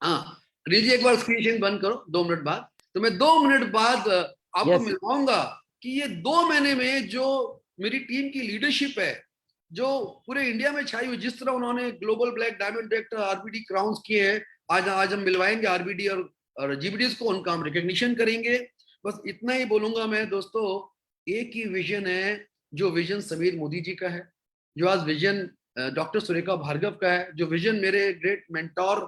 [SPEAKER 3] हाँ अनिल जी एक बार स्क्रीन शेयर बंद करो, 2 मिनट बाद। तो मैं 2 मिनट बाद आपको मिलवाऊंगा कि ये 2 महीने में जो मेरी टीम की लीडरशिप है, जो पूरे इंडिया में छाई हुई, जिस तरह उन्होंने global black diamond director RBD crowns किए हैं, आज हम मिलवाएंगे आरबीडी और जीबीडीज को, उनका हम रिकॉग्निशन करेंगे। बस इतना ही बोलूंगा मैं दोस्तों, एक ही विजन है, जो विजन समीर मोदी जी का है, जो आज विजन डॉक्टर सुरेखा भार्गव का है, जो विजन मेरे ग्रेट मेंटोर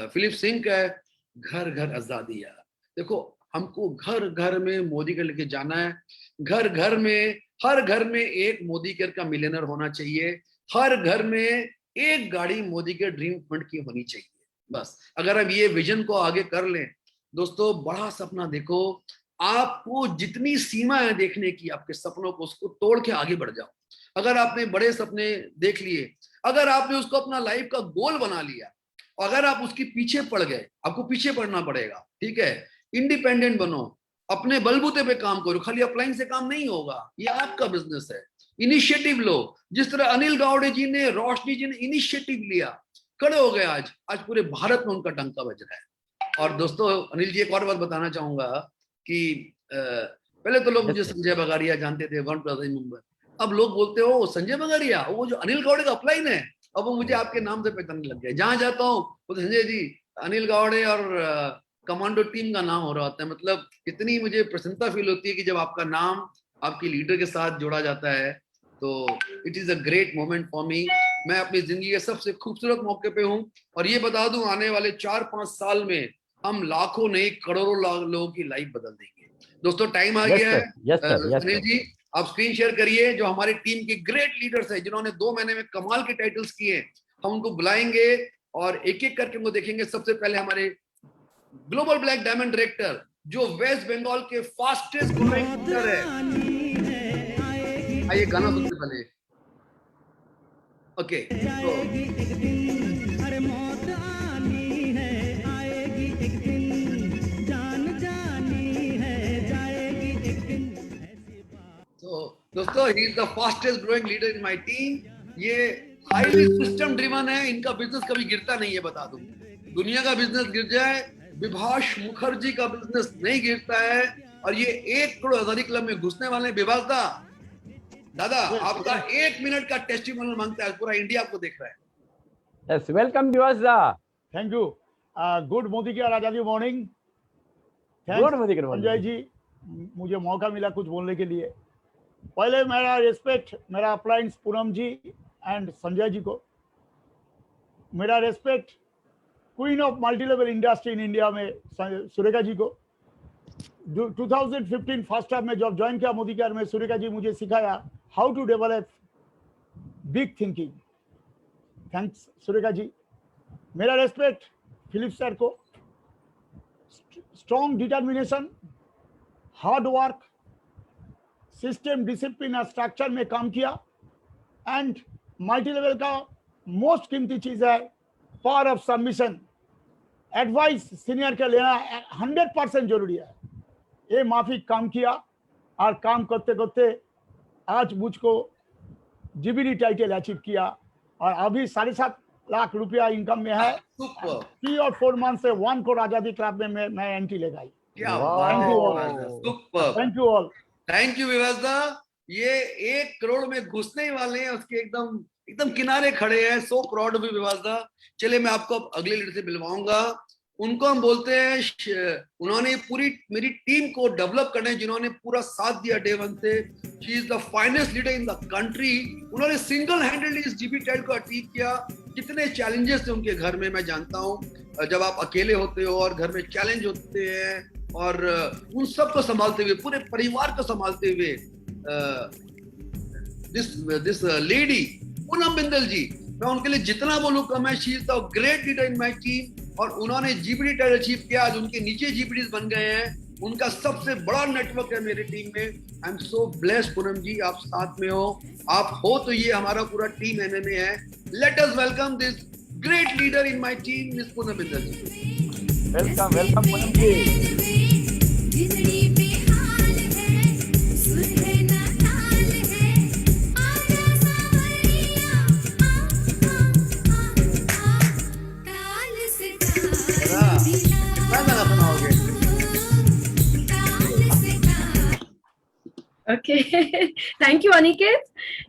[SPEAKER 3] फिलिप सिंह का है, घर घर आजादी। यार देखो हमको घर घर में मोदी का लेके जाना है, घर घर में, हर घर में एक मोदी केयर का मिलियनर होना चाहिए, हर घर में एक गाड़ी मोदी के ड्रीम फंड की होनी चाहिए। बस अगर हम ये विजन को आगे कर लें दोस्तों, बड़ा सपना देखो, आपको जितनी सीमा है देखने की आपके सपनों को, उसको तोड़ के आगे बढ़ जाओ। अगर आपने बड़े सपने देख लिए, अगर आपने उसको अपना लाइफ का गोल बना लिया, अगर आप उसके पीछे पड़ गए, आपको पीछे पड़ना पड़ेगा, ठीक है। इंडिपेंडेंट बनो, अपने बलबूते पे काम करो, खाली अप्लाइंग से काम नहीं होगा, ये आपका बिजनेस है। इनिशिएटिव लो, जिस तरह अनिल गावड़े जी ने, रोशनी जी ने इनिशिएटिव लिया, खड़े हो गए, आज पूरे भारत में उनका डंका बज रहा है। और दोस्तों अनिल जी एक और बात बताना चाहूंगा कि पहले तो लोग मुझे
[SPEAKER 2] Yes, sir.
[SPEAKER 3] संजय बगारिया जानते थे, वन प्लस मुंबई। अब लोग बोलते हो संजय बगारिया, वो जो अनिल गावड़े का अपलाइन है, अब वो मुझे आपके नाम से पहचानने लग गया। जहां जाता हूँ वो तो संजय जी, अनिल गावड़े और कमांडो टीम का नाम हो रहा होता है। मतलब इतनी मुझे प्रसन्नता फील होती है कि जब आपका नाम आपकी लीडर के साथ जोड़ा जाता है, तो it is a great moment for me. मैं अपनी जिंदगी के सबसे खूबसूरत मौके पे हूँ, और ये बता दूं, आने वाले 4-5 साल में हम लाखों नहीं करोड़ों लोगों की लाइफ बदल देंगे। दोस्तों टाइम आ
[SPEAKER 2] Yes,
[SPEAKER 3] गया
[SPEAKER 2] sir.
[SPEAKER 3] है।
[SPEAKER 2] Yes, sir. Yes,
[SPEAKER 3] Anil
[SPEAKER 2] sir.
[SPEAKER 3] जी आप स्क्रीन शेयर करिए। जो हमारी टीम के ग्रेट लीडर्स हैं, जिन्होंने 2 महीने में कमाल के टाइटल्स किए, हम उनको बुलाएंगे और एक एक करके उनको देखेंगे। सबसे पहले हमारे ग्लोबल ब्लैक डायमंड डायरेक्टर, जो वेस्ट बंगाल के फास्टेस्ट ग्रोइंग लीडर है। आइए गाना सुनते पहले। ओके, तो दोस्तों he is the fastest growing leader in my team. ये हाईली सिस्टम ड्रिवन है, इनका बिजनेस कभी गिरता नहीं है, बता दूं। दुनिया का बिजनेस गिर जाए, विभाष मुखर्जी का बिजनेस नहीं गिरता है। और ये 1 करोड़ आजादी क्लब में घुसने वाले हैं। विभाष दादा आपका 1 मिनट का टेस्टिमोनियल मांगता है, पूरा इंडिया आपको देख रहा है।
[SPEAKER 2] Yes, welcome Divas da.
[SPEAKER 6] Thank you. Good Modi की आजादी morning.
[SPEAKER 2] Good Madhikar
[SPEAKER 6] Sanjay
[SPEAKER 2] Madhikar.
[SPEAKER 6] जी, मुझे मौका मिला कुछ बोलने के लिए। पहले मेरा रिस्पेक्ट मेरा अप्लायंस पूनम जी एंड संजय जी को। मेरा respect queen of multi level industry in India में सुरेखा जी को। 2015 फर्स्ट हाफ में जब ज्वाइन किया मोदी केयर में, सुरेखा जी मुझे सिखाया how to develop big thinking. Thanks Surekha ji. मेरा रेस्पेक्ट फिलिप सर को। Strong determination, hard work, system, discipline और स्ट्रक्चर में काम किया। एंड मल्टी लेवल का मोस्ट कीमती चीज है power of submission. Advice senior का लेना 100% जरूरी है। ये माफी काम किया और काम करते करते आज मुझको जीबीडी टाइटल अचीव किया और अभी 7.5 लाख रुपया इनकम में है। 3 और 4 मंथ से 1 करोड़ आजादी क्लब में मैं एंट्री ले गई।
[SPEAKER 3] क्या
[SPEAKER 6] thank you all.
[SPEAKER 3] Thank you विवासदा। ये 1 करोड़ में घुसने वाले हैं, उसके एकदम किनारे खड़े हैं। 100 करोड़ भी विवासदा। चलिए मैं आपको अगले लीडर से मिलवाऊंगा। उनको हम बोलते हैं, उन्होंने पूरी मेरी टीम को डेवलप करने, जिन्होंने पूरा साथ दिया डे 1 से। She is the finest leader in the country. उन्होंने सिंगल हैंडेडली इस जीबी टाइटल को अचीव किया। कितने चैलेंजेस थे उनके घर में, मैं जानता हूँ। जब आप अकेले होते हो और घर में चैलेंज होते हैं, और उन सब को संभालते हुए, पूरे परिवार को संभालते हुए, दिस लेडी पूनम बिंदल जी, मैं उनके लिए जितना बोलूं कम है। She is the great leader in my team. और उन्होंने जीबीडी टाइटल अचीव किया। आज उनके नीचे जीबीडीज बन गए हैं। उनका सबसे बड़ा नेटवर्क है मेरी टीम में। I am so blessed Poonam ji, आप साथ में हो। आप हो तो ये हमारा पूरा टीम एमएमए है। Let us welcome this great leader in my team, miss Poonam Bindal ji.
[SPEAKER 2] Welcome Poonam ji.
[SPEAKER 5] Okay, thank you Aniket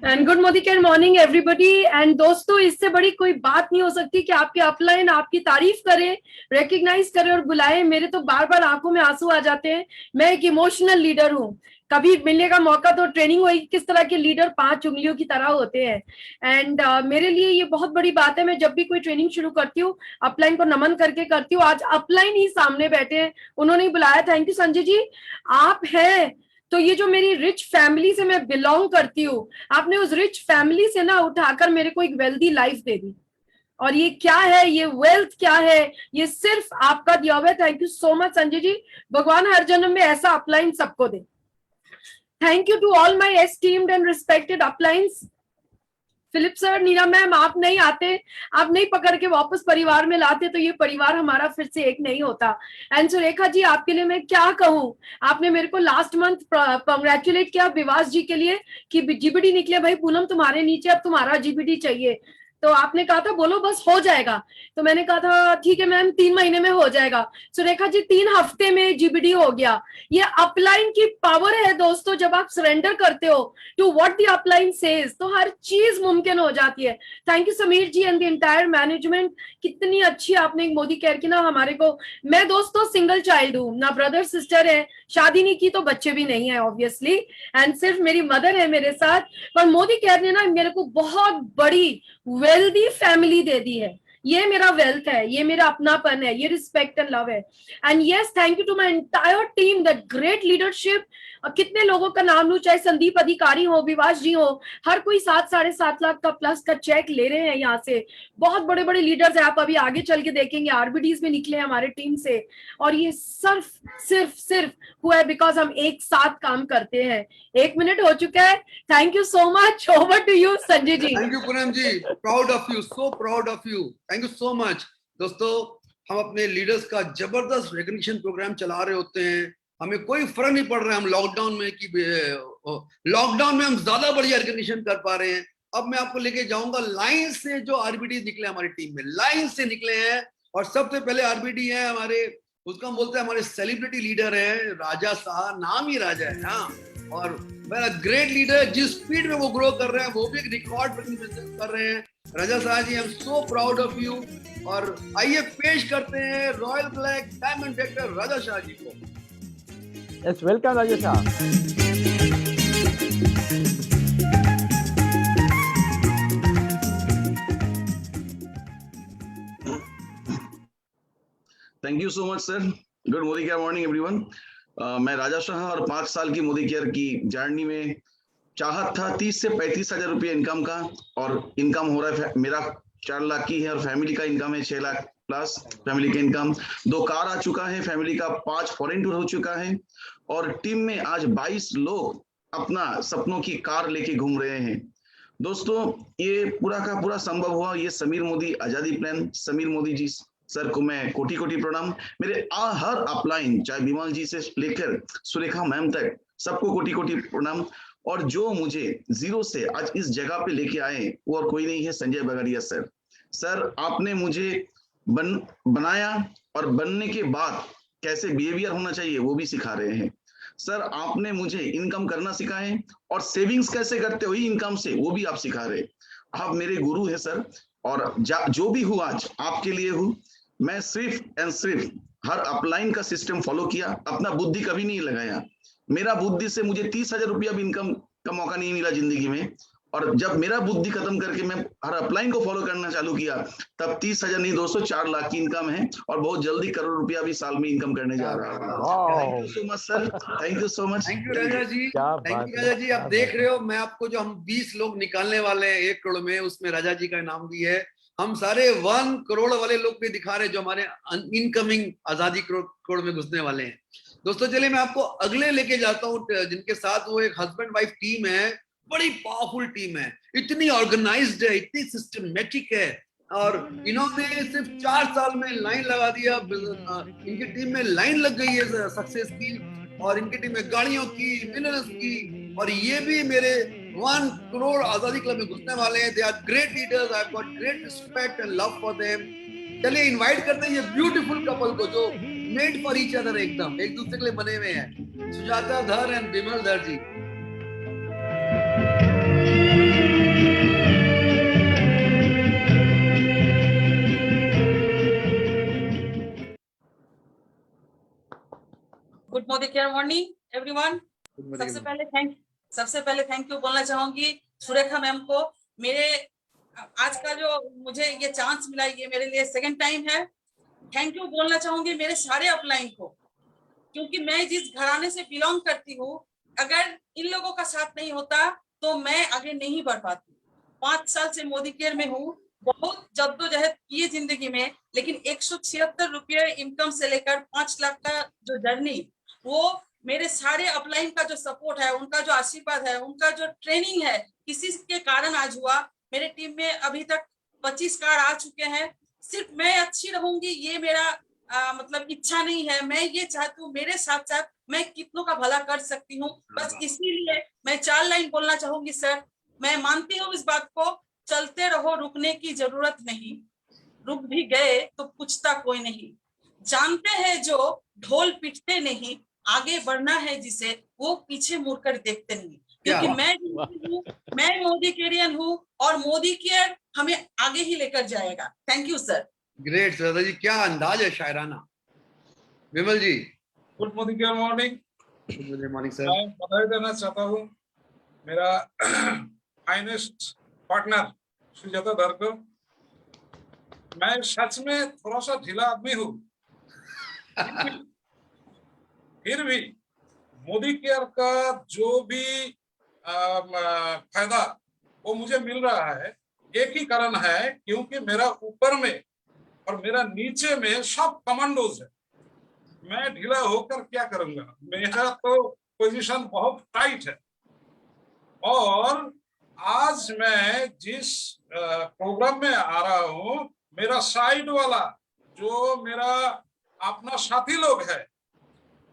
[SPEAKER 5] and good Modi care morning everybody। and दोस्तों, इससे बड़ी कोई बात नहीं हो सकती कि आपके अपलाइन आपकी तारीफ करें, रिकग्नाइज करें और बुलाएं। मेरे तो बार बार आंखों में आंसू आ जाते हैं। मैं एक इमोशनल लीडर हूँ। कभी मिलने का मौका तो ट्रेनिंग होगी किस तरह के लीडर 5 उंगलियों की तरह होते हैं। एंड मेरे लिए ये बहुत बड़ी बात है। मैं जब भी कोई ट्रेनिंग शुरू करती हूँ अपलाइन को नमन करके करती हूँ। आज अपलाइन ही सामने बैठे हैं, उन्होंने ही बुलाया। थैंक यू संजय जी, आप हैं तो ये जो मेरी रिच फैमिली से मैं बिलोंग करती हूँ, आपने उस रिच फैमिली से ना उठाकर मेरे को एक वेल्दी लाइफ दे दी। और ये क्या है, ये वेल्थ क्या है, ये सिर्फ आपका दिया हुआ है। Thank you so much Sanjay ji. भगवान हर जन्म में ऐसा अपलाइन सबको दे। Thank you to all my esteemed and respected uplines. Philip sir, Neena ma'am, आप नहीं आते, आप नहीं पकड़ के वापस परिवार में लाते तो ये परिवार हमारा फिर से एक नहीं होता। एंड सुरेखा जी, आपके लिए मैं क्या कहूँ। आपने मेरे को लास्ट मंथ कांग्रेचुलेट किया विवास जी के लिए कि जीबीडी निकले। भाई पूनम तुम्हारे नीचे अब तुम्हारा जीबीडी चाहिए। तो आपने कहा था बोलो बस हो जाएगा, तो मैंने कहा था ठीक है मैम 3 महीने में हो जाएगा। सुरेखा जी 3 हफ्ते में जीबीडी हो गया। ये अपलाइन की पावर है दोस्तों, जब आप सरेंडर करते हो to what the upline says तो हर चीज मुमकिन हो जाती है। Thank you Sameer ji and the entire management, कितनी अच्छी आपने एक मोदी केयर की ना हमारे को। मैं दोस्तों सिंगल चाइल्ड हूँ, ना ब्रदर सिस्टर है, शादी नहीं की तो बच्चे भी नहीं है ऑब्वियसली, एंड सिर्फ मेरी मदर है मेरे साथ। पर मोदी केयर ने ना मेरे को बहुत बड़ी वेल्दी फैमिली दे दी है। ये मेरा वेल्थ है, ये मेरा अपनापन है, ये रिस्पेक्ट एंड लव है। And yes thank you to my entire team, that great leadership. कितने लोगों का नाम लूं, चाहे संदीप अधिकारी हो, विवास जी हो, हर कोई 7-7.5 लाख का प्लस का चेक ले रहे हैं यहाँ से। बहुत बड़े बड़े लीडर्स हैं, आप अभी आगे चल के देखेंगे आरबीडीज में निकले हमारे टीम से। और ये सिर्फ हुआ है बिकॉज हम एक साथ काम करते हैं। 1 मिनट हो चुका है। Thank you so much, over to you Sanjay ji.
[SPEAKER 3] Thank you Poonam ji, proud of you, so proud of you, thank you so much. दोस्तों हम अपने लीडर्स का जबरदस्त रिकॉग्निशन प्रोग्राम चला रहे होते हैं, हमें कोई फर्क नहीं पड़ रहा है हम लॉकडाउन में कि लॉकडाउन में हम ज्यादा बढ़िया रिकॉग्निशन कर पा रहे हैं। अब मैं आपको लेके जाऊंगा लाइन से, जो आरबीडी निकले हमारी टीम में, लाइन से निकले हैं। और सबसे पहले आरबीडी है हमारे, उसको हम बोलते हैं हमारे सेलिब्रिटी लीडर है राजा साहब, नाम ही राजा है। हाँ, और मेरा ग्रेट लीडर, जिस स्पीड में वो ग्रो कर रहे हैं वो भी एक रिकॉर्ड कर रहे हैं। Raja Sahab ji, I am so proud of you. और आइए पेश करते हैं royal black diamond director Raja Shah ji को।
[SPEAKER 2] Yes, welcome Raja Sahab.
[SPEAKER 7] Thank you so much sir. Good Modi care morning everyone. मैं राजा शाह और 5 साल की मोदी केयर की जर्नी में चाहत था 30 से 35 हजार रुपये इनकम का, और इनकम हो रहा है मेरा 4 लाख की है, और फैमिली का इनकम है 6 लाख प्लस फैमिली का इनकम। 2 कार आ चुका है फैमिली का, 5 फॉरेन टूर हो चुका है, और टीम में आज 22 लोग अपना सपनों की कार लेके घूम रहे हैं। दोस्तों ये पूरा का पूरा संभव हुआ, ये समीर मोदी आजादी प्लान, समीर मोदी जी सर को मैं कोटि कोटि प्रणाम। मेरे हर अपलाइन, चाहे विमल जी से लेकर सुरेखा मैम तक, सबको कोटि कोटि प्रणाम। और जो मुझे जीरो से आज इस जगह पे लेके आए वो और कोई नहीं है, संजय बगाड़िया सर। सर आपने मुझे बनाया, और बनने के बाद कैसे बिहेवियर होना चाहिए वो भी सिखा रहे हैं। सर आपने मुझे इनकम करना सिखाए, और सेविंग्स कैसे करते हो इनकम से वो भी आप सिखा रहे। आप मेरे गुरु है सर, और जो भी हूँ आज आपके लिए हूँ। मैं सिर्फ एंड सिर्फ हर अपलाइन का सिस्टम फॉलो किया, अपना बुद्धि कभी नहीं लगाया। मेरा बुद्धि से मुझे 30 हजार रुपया भी इनकम का मौका नहीं मिला जिंदगी में, और जब मेरा बुद्धि खत्म करके मैं हर अपलाइन को फॉलो करना चालू किया, तब 30 हजार नहीं दोस्तों 4 लाख की इनकम है, और बहुत जल्दी करोड़ रुपया भी साल में इनकम करने जा रहा है। Thank you so much sir, thank you so much.
[SPEAKER 3] Thank you Raja ji, thank you Raja ji. आप देख रहे हो, मैं आपको जो हम 20 लोग निकालने वाले हैं 1 करोड़ में, उसमें राजा जी का नाम भी है। हम सारे 1 करोड़ वाले लोग भी दिखा रहे हैं जो हमारे इनकमिंग आजादी करोड़ में घुसने वाले हैं। दोस्तों चलिए मैं आपको अगले लेके जाता हूँ, जिनके साथ वो एक हस्बैंड वाइफ टीम है, बड़ी पावरफुल टीम है, इतनी ऑर्गेनाइज्ड है, इतनी सिस्टमेटिक है, और इन्होंने सिर्फ 4 साल में लाइन लगा दिया। इनकी टीम में लाइन लग गई है सक्सेस की, और इनकी टीम में गाड़ियों की, मिनरल्स की, और ये भी मेरे 1 करोड़ आजादी क्लब में घुसने वाले हैं। They are great leaders, I have got great respect and love for them. चलिए इनवाइट करते हैं ये ब्यूटीफुल कपल को, जो मेड फॉर ईच अदर, एकदम एक दूसरे के लिए बने हुए हैं, सुजाता धर and Vimal Dhar ji.
[SPEAKER 8] Good Modi care morning everyone. सबसे पहले थैंक यू बोलना चाहूंगी सुरेखा मैम को। मेरे आज का जो मुझे ये चांस मिला, ये मेरे लिए सेकंड टाइम है। थैंक यू बोलना चाहूंगी मेरे सारे अपलाइन को, क्योंकि मैं जिस घराने से बिलोंग करती हूँ, अगर इन लोगों का साथ नहीं होता तो मैं आगे नहीं बढ़ पाती। 5 साल से मोदी केयर में हूँ, बहुत जद्दोजहद की जिंदगी में, लेकिन 176 रुपये इनकम से लेकर 5 लाख का जो जर्नी, वो मेरे सारे अपलाइन का जो सपोर्ट है, उनका जो आशीर्वाद है, उनका जो ट्रेनिंग है, किसी के कारण आज हुआ। मेरे टीम में अभी तक 25 कार आ चुके हैं। सिर्फ मैं अच्छी रहूंगी ये मेरा मतलब इच्छा नहीं है। मैं ये चाहती हूँ मेरे साथ साथ मैं कितनों का भला कर सकती हूँ, बस इसीलिए मैं 4 लाइन बोलना चाहूंगी। सर मैं मानती हूँ इस बात को, चलते रहो, रुकने की जरूरत नहीं, रुक भी गए तो पूछता कोई नहीं, जानते हैं जो ढोल पीटते नहीं, आगे बढ़ना है जिसे वो पीछे मुड़कर देखते नहीं, क्योंकि मैं मोदी केरियन हूँ और मोदी केयर हमें आगे ही लेकर जाएगा। Thank you sir.
[SPEAKER 3] Great Shraddha ji, क्या अंदाज है शायराना। Vimal ji.
[SPEAKER 9] Good Modi care morning.
[SPEAKER 3] Good morning sir.
[SPEAKER 9] मैं बधाई देना चाहता हूँ मेरा फाइनेस्ट पार्टनर सुजाता धर को। मैं सच में थोड़ा सा ढीला आदमी हूँ, फिर भी मोदी केयर का जो भी फायदा वो मुझे मिल रहा है, एक ही कारण है, क्योंकि मेरा ऊपर में और मेरा नीचे में सब कमांडोज है। मैं ढीला होकर क्या करूंगा, मेरा तो पोजीशन बहुत टाइट है। और आज मैं जिस प्रोग्राम में आ रहा हूँ, मेरा साइड वाला जो मेरा अपना साथी लोग है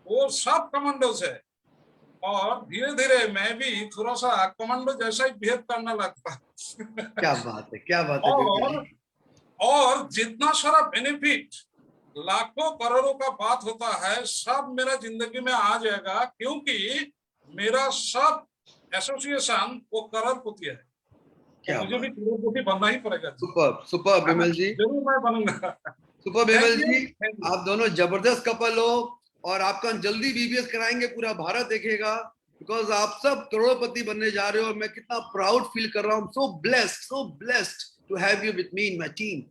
[SPEAKER 9] वो सब कमांडोज है, और धीरे धीरे मैं भी थोड़ा सा कमांडो जैसा ही बिहेव करना लगता है।
[SPEAKER 3] क्या बात है, क्या बात है।
[SPEAKER 9] और जितना सारा बेनिफिट, लाखों करोड़ों का बात होता है, सब मेरा जिंदगी में आ जाएगा, क्योंकि मेरा सब एसोसिएशन वो करोड़पति है। तो मुझे भी करोड़पति बनना ही पड़ेगा।
[SPEAKER 3] सुपर सुपर विमल जी,
[SPEAKER 9] जरूर मैं बनूंगा।
[SPEAKER 3] सुपर विमल जी, आप दोनों जबरदस्त कपल हो और आपका जल्दी बीबीएस कराएंगे, पूरा भारत देखेगा, बिकॉज आप सब करोड़पति बनने जा रहे हो। और मैं कितना प्राउड फील कर रहा हूँ। So blessed to have you with me in my team.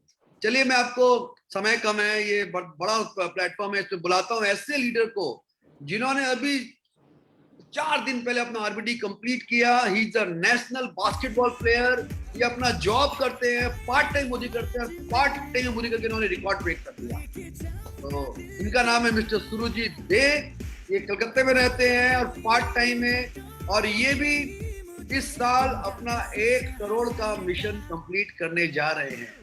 [SPEAKER 3] चलिए, मैं आपको, समय कम है, ये बड़ा प्लेटफॉर्म है, इसमें बुलाता हूँ ऐसे लीडर को जिन्होंने अभी 4 दिन पहले अपना आरबीडी कंप्लीट किया। ही is a national basketball player. ये अपना जॉब करते हैं, पार्ट टाइम मोदी करते हैं, पार्ट टाइम मोदी करके इन्होंने रिकॉर्ड ब्रेक कर दिया। तो इनका नाम है मिस्टर सुरजीत दे। ये कलकत्ते में रहते हैं और पार्ट टाइम है, और ये भी इस साल अपना 1 करोड़ का मिशन कंप्लीट करने जा रहे हैं।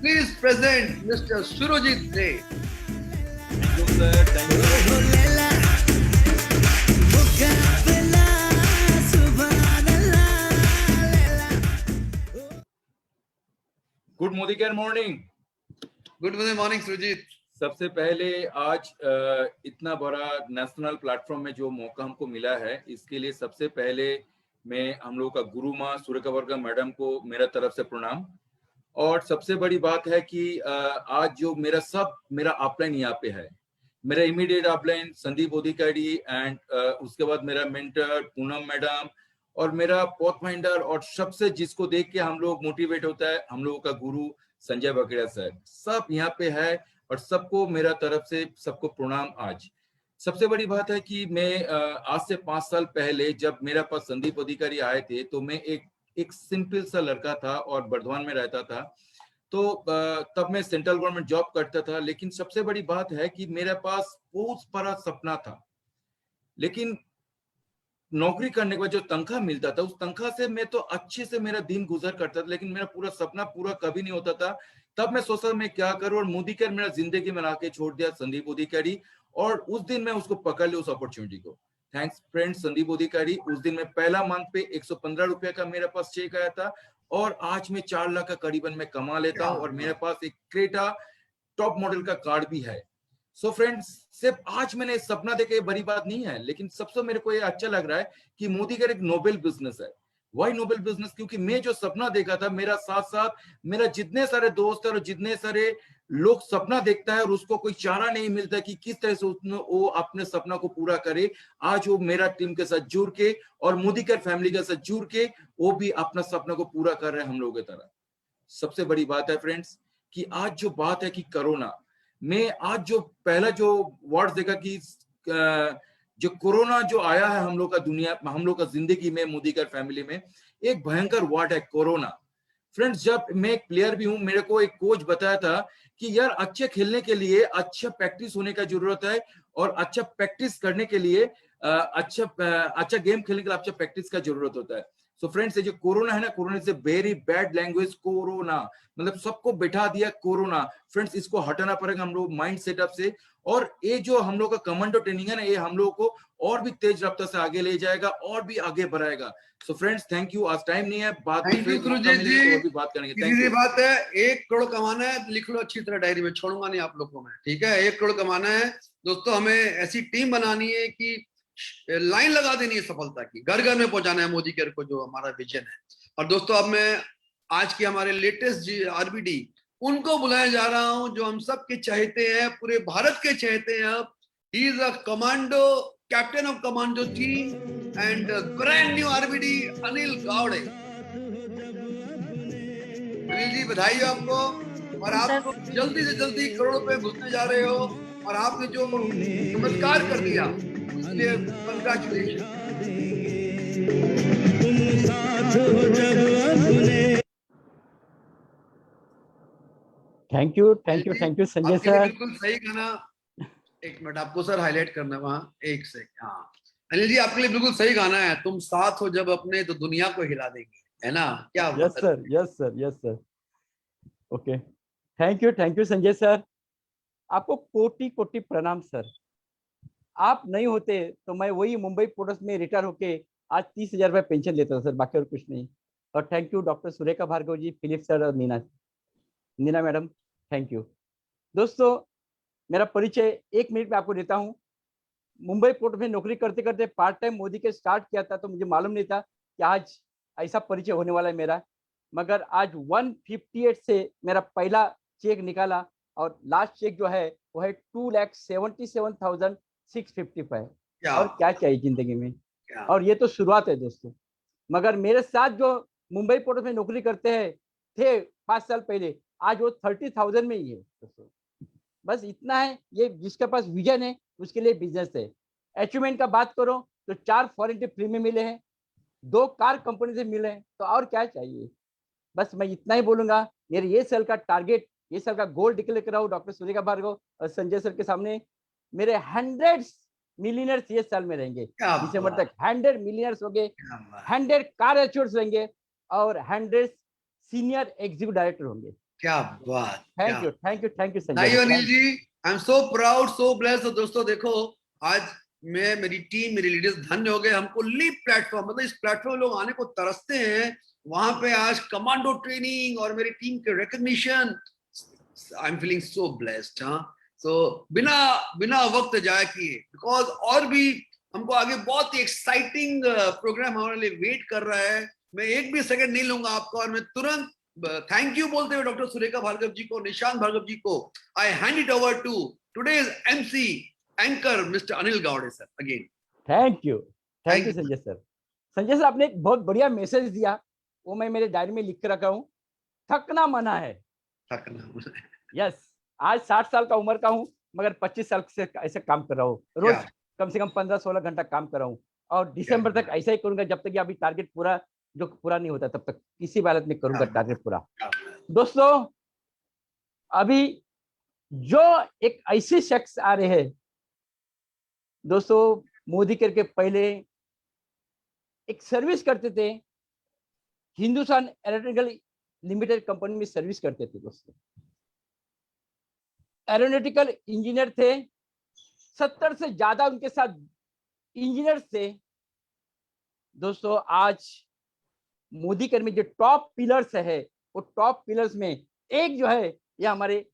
[SPEAKER 3] Please present mister Surjeet Dey.
[SPEAKER 2] Good Modi care morning.
[SPEAKER 3] Good morning Surjeet.
[SPEAKER 2] सबसे पहले आज इतना बड़ा नेशनल प्लेटफॉर्म में जो मौका हमको मिला है, इसके लिए सबसे पहले मैं हम लोग का गुरु माँ सुरेखा वर्मा मैडम को मेरा तरफ से प्रणाम। और सबसे बड़ी बात है कि आज जो मेरा अपलाइन यहाँ पे है, मेरा इमीडिएट अपलाइन संदीप अधिकारी एंड उसके बाद मेरा मेंटर पूनम मैडम और मेरा पॉथ फाइंडर, और सबसे जिसको देख के हम लोग मोटिवेट होता है, हम लोगों का गुरु संजय बकरिया सर, सब यहाँ पे है और सबको मेरा तरफ से सबको प्रणाम। आज सबसे बड़ी बात है कि मैं आज से 5 साल पहले जब मेरे पास संदीप अधिकारी आए थे, तो मैं एक सिंपल सा लड़का था और बर्धमान में रहता था। तो तब मैं सेंट्रल गवर्नमेंट जॉब करता था, लेकिन सबसे बड़ी बात है कि मेरे पास बहुत बड़ा सपना था, लेकिन नौकरी करने के बाद जो तनख्वाह मिलता था, उस तनख्वाह से मैं तो अच्छे से मेरा दिन गुजर करता था, लेकिन मेरा पूरा सपना पूरा कभी नहीं होता था। तब मैं सोचा मैं क्या करूं, और मोदी केयर मेरा जिंदगी में लाके छोड़ दिया संदीप अधिकारी, और उस दिन मैं उसको पकड़ लिया, उस अपॉर्चुनिटी को। थैंक्स फ्रेंड संदीप अधिकारी। उस दिन मैं पहला मंथ पे 115 रुपए का मेरे पास चेक आया था, और आज मैं 4 लाख का करीबन मैं कमा लेता हूँ, और मेरे पास एक क्रेटा टॉप मॉडल का कार्ड भी है। सो फ्रेंड्स, सिर्फ आज मैंने सपना देखे ये बड़ी बात नहीं है, लेकिन सबसे मेरे को ये अच्छा लग रहा है कि मोदी केयर एक नोबेल बिजनेस है। Why noble business? क्योंकि मैं जो सपना देखा था, मेरा साथ साथ मेरा जितने सारे दोस्त है और जितने सारे लोग सपना देखता है और उसको कोई चारा नहीं मिलता कि किस तरह से वो अपने सपना को पूरा करे, आज वो मेरा टीम के साथ जुड़ के और मोदी केयर फैमिली के साथ जुड़ के वो भी अपना सपना को पूरा कर रहे हैं हम लोगों की तरह। सबसे बड़ी बात है फ्रेंड्स कि आज जो बात है कि कोरोना में, आज जो पहला जो वर्ड देखा कि जो कोरोना जो आया है हम लोग का दुनिया, हम लोग का जिंदगी में, मोदी केयर फैमिली में एक भयंकर वर्ड है कोरोना। फ्रेंड्स, जब मैं एक प्लेयर भी हूं, मेरे को एक कोच बताया था कि यार अच्छे खेलने के लिए अच्छा प्रैक्टिस होने का जरूरत है, और अच्छा प्रैक्टिस करने के लिए अच्छा गेम खेलने के लिए अच्छा प्रैक्टिस का जरूरत होता है।
[SPEAKER 10] सो फ्रेंड्स, ये जो कोरोना है ना, corona is a very bad language. Corona मतलब सबको बैठा दिया कोरोना। फ्रेंड्स, इसको हटाना पड़ेगा हम लोग माइंड सेटअप से। और ये जो हम लोग का कमांडो ट्रेनिंग है ना, ये हम लोग को और भी तेज रफ्तार से आगे ले जाएगा और भी आगे बढ़ाएगा। So friends, thank you. आज टाइम नहीं है, बात
[SPEAKER 3] थैंक यू सुरजीत जी,
[SPEAKER 10] और भी बात करेंगे। Thank
[SPEAKER 3] Sidhi
[SPEAKER 10] you.
[SPEAKER 3] बात है, 1 करोड़ कमाना है, लिख लो अच्छी तरह डायरी में, छोड़ूंगा नहीं आप लोग को मैं, ठीक है। 1 करोड़ कमाना है दोस्तों, हमें ऐसी टीम बनानी है कि लाइन लगा देनी है सफलता की, घर घर में पहुंचाना है मोदी केयर को, जो हमारा विजन है। और दोस्तों, अब मैं आज के हमारे लेटेस्ट आरबीडी उनको बुलाया जा रहा हूं, जो हम सब के चाहते हैं, पूरे भारत के चाहते हैं। अब he is a commando, captain of commando team and brand new RBD, Anil Gawde. Anil ji, बधाई हो आपको। और आप जल्दी से जल्दी करोड़ों पे घुसने जा रहे हो, और आपने जो चमत्कार कर दिया उसके congratulation.
[SPEAKER 2] Thank you Sanjay sir.
[SPEAKER 3] बिल्कुल सही गाना, एक मिनट आपको सर हाईलाइट करना है वहाँ, एक सेकंड। हाँ अनिल जी, आपके लिए बिल्कुल सही गाना है, तुम साथ हो जब अपने तो दुनिया को हिला देंगे, है ना? क्या?
[SPEAKER 2] Yes sir. Okay, thank you Sanjay sir. आपको कोटि कोटि प्रणाम सर। आप नहीं होते तो मैं वही मुंबई पोर्ट्स में रिटायर होके आज 30,000 रुपये पेंशन लेता था सर, बाकी और कुछ नहीं। और thank you doctor Surekha Bhargav ji, Philip sir और नीना मैडम, थैंक यू। दोस्तों, मेरा परिचय 1 मिनट में आपको देता हूँ। मुंबई पोर्ट में नौकरी करते करते पार्ट टाइम मोदी के स्टार्ट किया था, तो मुझे मालूम नहीं था कि आज ऐसा परिचय होने वाला है मेरा। मगर आज 158 से मेरा पहला चेक निकाला, और लास्ट चेक जो है वो है 2,77,655। और क्या चाहिए जिंदगी में। और ये तो शुरुआत है दोस्तों। मगर मेरे साथ जो मुंबई पोर्ट में नौकरी करते हैं थे 5 साल पहले, आज वो 30,000 में ही है दोस्तों। बस इतना है। ये जिसके पास विजन है उसके लिए बिजनेस है। अचीवमेंट का बात करो तो 4 फॉरेन ट्रिप फ्री में मिले हैं, 2 कार कंपनी से मिले हैं, तो और क्या चाहिए। बस मैं इतना ही बोलूंगा। मेरे ये साल का टारगेट, ये साल का गोल डिक्लेयर कर रहा हूँ डॉक्टर सुरेखा भार्गव और संजय सर के सामने। मेरे 100 मिलियनर्स ये साल में रहेंगे, दिसंबर तक 100 मिलियनर्स हो गए, 100 कार एचोर्स रहेंगे, और 100 सीनियर एग्जीक्यूटिव डायरेक्टर होंगे।
[SPEAKER 3] क्या बात।
[SPEAKER 2] Thank you
[SPEAKER 3] Sanjay Anil ji, I am so proud, so blessed. तो दोस्तों देखो, आज मैं, मेरी टीम, मेरे लीडर्स धन्य हो गए। हमको लीप प्लेटफॉर्म, मतलब इस प्लेटफॉर्म लोग आने को तरसते हैं, वहां पे आज कमांडो ट्रेनिंग और मेरी टीम के recognition, I am feeling so blessed. हाँ, सो बिना वक्त जाया किए, बिकॉज और भी हमको आगे बहुत ही एक्साइटिंग प्रोग्राम हमारे लिए वेट कर रहा है। मैं एक भी सेकंड नहीं लूंगा आपका, और मैं तुरंत थैंक यू बोलते हुए डॉक्टर सुरेखा भार्गव जी को, निशांत भार्गव जी को, I hand it over to today's MC anchor mister Anil Gawde sir again.
[SPEAKER 2] Thank you Sanjay sir. Sanjay sir, आपने एक बहुत बढ़िया मैसेज दिया, वो मैं मेरे डायरी में लिख कर रखा हूँ। थकना मना है। यस, आज 60 साल का उम्र का हूँ, मगर 25 साल से ऐसे काम कर रहा हूँ। रोज कम से कम 15-16 घंटा काम कर रहा हूँ, और दिसंबर तक ऐसा ही करूंगा जब तक कि अभी टारगेट पूरा नहीं होता, तब तक किसी हालत में करूंगा टारगेट पूरा। दोस्तों, अभी जो एक ऐसे शख्स आ रहे हैं दोस्तों, मोदी करके पहले एक सर्विस करते थे, हिंदुस्तान एरोनॉटिकल लिमिटेड कंपनी में सर्विस करते थे दोस्तों। एरोनॉटिकल इंजीनियर थे, 70 से ज्यादा उनके साथ इंजीनियर्स थे दोस्तों। आज मोदी कर में जो टॉप पिलर्स है, वो टॉप पिलर्स में एक जो है ये हमारे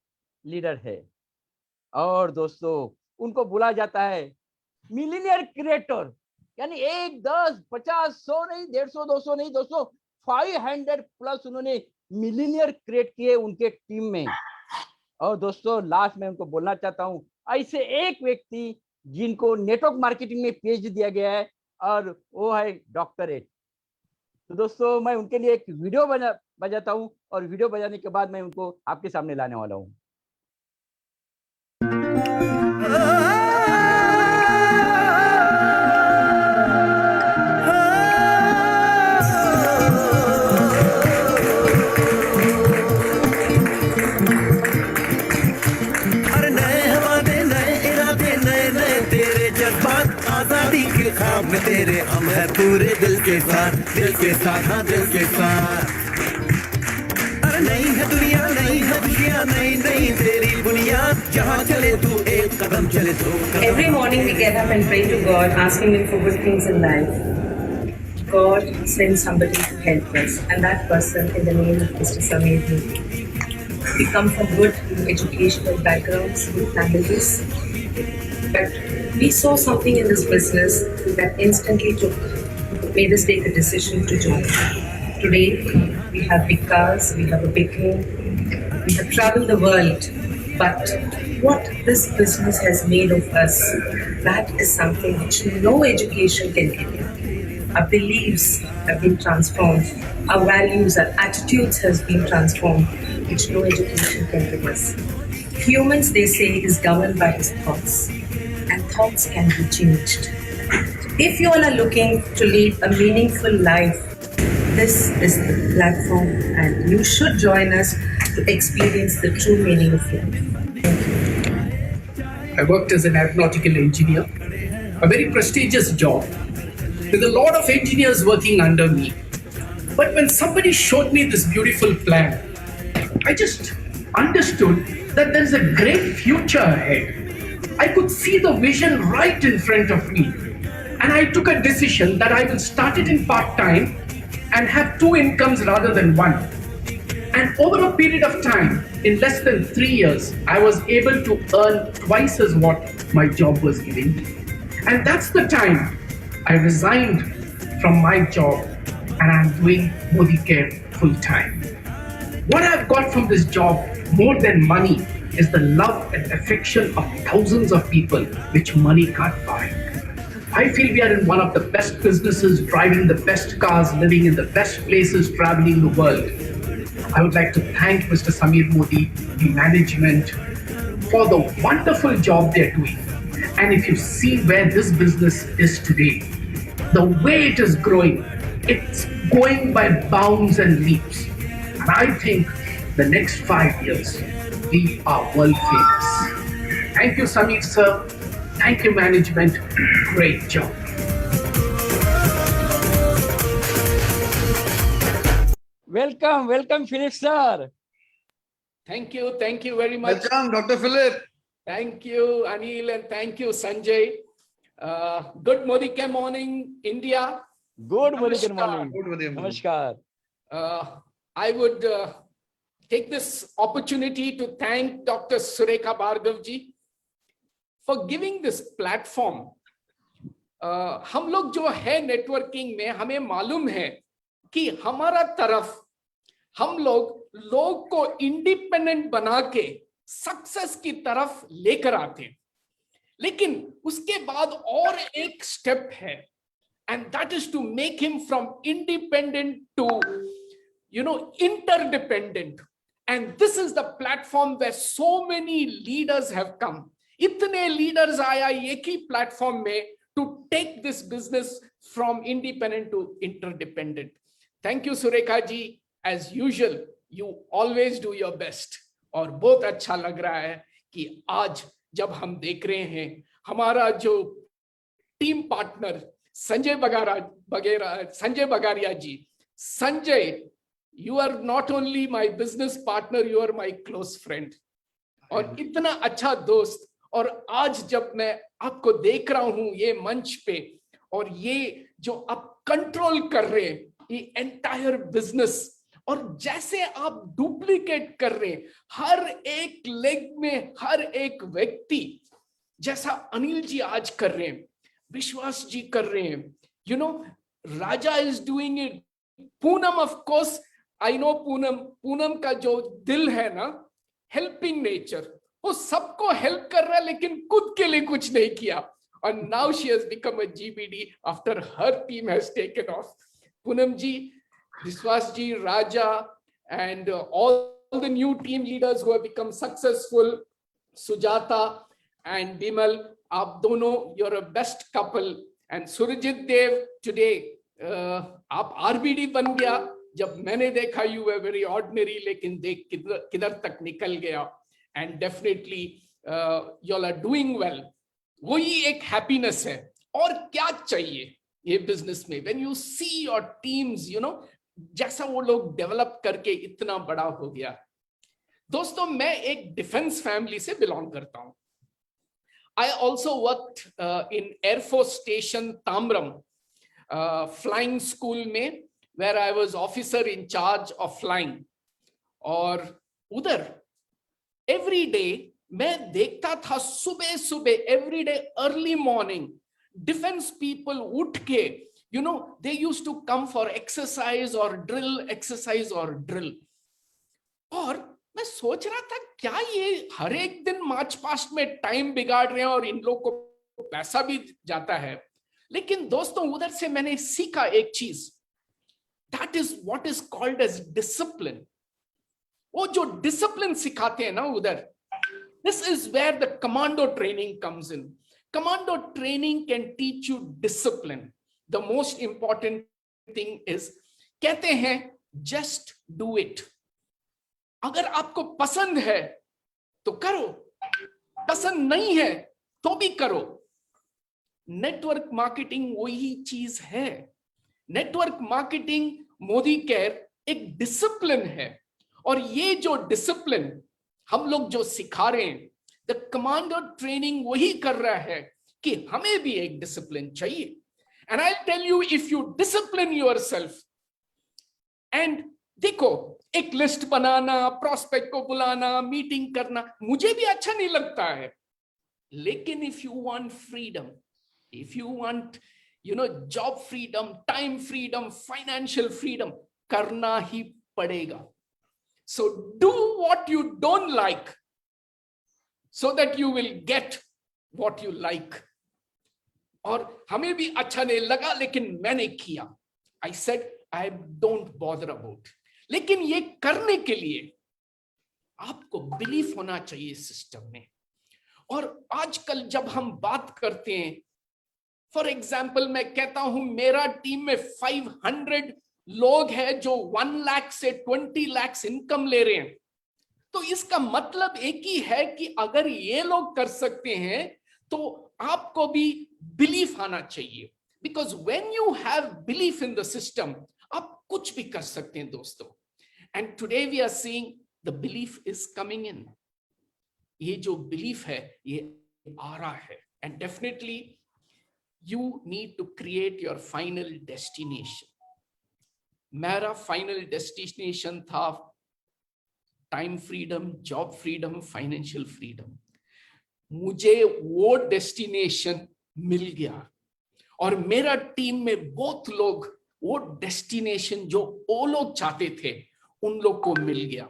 [SPEAKER 2] लीडर है। और दोस्तों, उनको बुला जाता है मिलियनियर क्रिएटर, यानी 1, 10, 50, 100 नहीं, 150, 200 नहीं दोस्तों, 500+ उन्होंने मिलियनियर क्रिएट किए उनके टीम में। और दोस्तों, लास्ट में उनको बोलना चाहता हूँ, ऐसे एक व्यक्ति जिनको नेटवर्क मार्केटिंग में PhD दिया गया है, और वो है डॉक्टरेट। तो दोस्तों, मैं उनके लिए एक वीडियो बजाता हूँ, और वीडियो बजाने के बाद मैं उनको आपके सामने लाने वाला हूँ।
[SPEAKER 4] आजादी के ख्वाब में तेरे हम है पूरे दिल के साथ। दिल के साथ हाँ दिल के साथ अरे नई है दुनिया नई है खुशियाँ नई नई तेरी बुनियाद जहाँ चले तू एक कदम चले दो कदम
[SPEAKER 8] Every morning we get up and pray to God, asking Him for good things in life. God sends somebody to help us, and that person in the name of Mr. Sameer Modi. We come from good educational backgrounds, good families, but we saw something in this business that instantly made us take a decision to join. Today, we have big cars, we have a big home, we have traveled the world, but what this business has made of us, that is something which no education can give you. Our beliefs have been transformed, our values, our attitudes has been transformed, which no education can give us. Humans, they say, is governed by his thoughts, and thoughts can be changed. If you all are looking to lead a meaningful life, this is the platform, and you should join us to experience the true meaning of life.
[SPEAKER 11] I worked as an aeronautical engineer, a very prestigious job, with a lot of engineers working under me. But when somebody showed me this beautiful plan, I just understood that there is a great future ahead. I could see the vision right in front of me. And I took a decision that I will start it in part-time and have 2 incomes rather than 1. And over a period of time, in less than 3 years, I was able to earn twice as what my job was giving. And that's the time I resigned from my job and I'm doing Modi Care full-time. What I've got from this job, more than money, is the love and affection of thousands of people, which money can't buy. I feel we are in one of the best businesses, driving the best cars, living in the best places, traveling the world. I would like to thank Mr. Sameer Modi, the management, for the wonderful job they're doing. And if you see where this business is today, the way it is growing, it's going by bounds and leaps. And I think the next 5 years, we are world famous. Thank you, Sameer sir. Thank you, management. Great job.
[SPEAKER 2] Welcome, Philip sir.
[SPEAKER 11] Thank you very much.
[SPEAKER 3] Welcome, Dr. Philip.
[SPEAKER 11] Thank you, Anil, and thank you, Sanjay. Good Modi Care morning, India.
[SPEAKER 2] Good morning.
[SPEAKER 3] Good morning.
[SPEAKER 2] Namaskar.
[SPEAKER 11] I would take this opportunity to thank Dr. Surekha Bhargavji for giving this platform. हम लोग जो है networking में हमें मालूम है कि हमारा तरफ हम लोग को इंडिपेंडेंट बना के सक्सेस की तरफ लेकर आते हैं, लेकिन उसके बाद और एक स्टेप है, and that is to make him from independent to interdependent. And this is the platform where so many leaders have come. इतने leaders आया एक ही platform में to take this business from independent to interdependent. Thank you, Surekha ji. As usual, you always do your best. और बहुत अच्छा लग रहा है कि आज जब हम देख रहे हैं हमारा जो team partner Sanjay Bagaria ji, Sanjay, you are not only my business partner, you are my close friend. और इतना अच्छा दोस्त, और आज जब मैं आपको देख रहा हूं ये मंच पे और ये जो आप कंट्रोल कर रहे हैं ये एंटायर बिजनेस, और जैसे आप डुप्लीकेट कर रहे हैं हर एक लेग में हर एक व्यक्ति, जैसा अनिल जी आज कर रहे हैं, विश्वास जी कर रहे हैं, Raja is doing it, Poonam of course I know, Poonam का जो दिल है ना, हेल्पिंग नेचर, वो सबको हेल्प कर रहा है लेकिन खुद के लिए कुछ नहीं किया, और now she has become a GBD after her team has taken off. Poonam ji, Vishwas ji, Raja, and all the new team leaders who have become successful, Sujata and Bimal, आप दोनों, you're a best couple. And Surajit Dev, today आप RBD बन गया. जब मैंने देखा you were very ordinary, लेकिन देख किधर तक निकल गया. And definitely you all are doing well. वही एक happiness है. और क्या चाहिए? ये बिजनेस में, when you see your teams, you know, जैसा वो लोग डेवलप करके इतना बड़ा हो गया। दोस्तों, मैं एक डिफेंस फैमिली से बिलोंग करता हूं। I also worked in Air Force Station Tamram, flying school में, where I was officer in charge of flying. और उधर every day मैं देखता था सुबह सुबह, every day early morning, defense people उठ के, you know, they used to come for exercise or drill. और मैं सोच रहा था क्या ये हर एक दिन मार्च पास्ट में टाइम बिगाड़ रहे हैं और इन लोग को पैसा भी जाता है। लेकिन दोस्तों, उधर से मैंने सीखा एक चीज, that is what is called as discipline. वो जो डिसिप्लिन सिखाते हैं ना उधर, this is where the commando training comes in. Commando training can teach you discipline. The most important thing is, कहते हैं जस्ट डू इट। अगर आपको पसंद है तो करो, पसंद नहीं है तो भी करो। नेटवर्क मार्केटिंग वही चीज है। नेटवर्क मार्केटिंग, मोदी केयर एक डिसिप्लिन है, और ये जो डिसिप्लिन हम लोग जो सिखा रहे हैं, द कमांडो ट्रेनिंग वही कर रहा है कि हमें भी एक डिसिप्लिन चाहिए। And I tell you, if you discipline yourself, and देखो, एक लिस्ट बनाना, प्रोस्पेक्ट को बुलाना, मीटिंग करना मुझे भी अच्छा नहीं लगता है, लेकिन if you want freedom, if you want, you know, job freedom, time freedom, financial freedom, करना ही पड़ेगा। So do what you don't like so that you will get what you like. और हमें भी अच्छा नहीं लगा, लेकिन मैंने किया। I said I don't bother about. लेकिन ये करने के लिए आपको बिलीफ होना चाहिए सिस्टम में। और आजकल जब हम बात करते हैं, फॉर एग्जाम्पल मैं कहता हूं मेरा टीम में 500 लोग हैं जो 1 लाख से 20 लाख इनकम ले रहे हैं, तो इसका मतलब एक ही है कि अगर ये लोग कर सकते हैं तो आपको भी बिलीफ आना चाहिए। Because when you have belief in the system, आप कुछ भी कर सकते हैं दोस्तों। And today we are seeing the belief is coming in. ये जो बिलीफ है ये आ रहा है, and definitely you need to create your final destination. मेरा फाइनल डेस्टिनेशन था time freedom, job freedom, financial freedom. मुझे वो डेस्टिनेशन मिल गया, और मेरा टीम में बहुत लोग वो डेस्टिनेशन जो वो लोग चाहते थे उन लोग को मिल गया,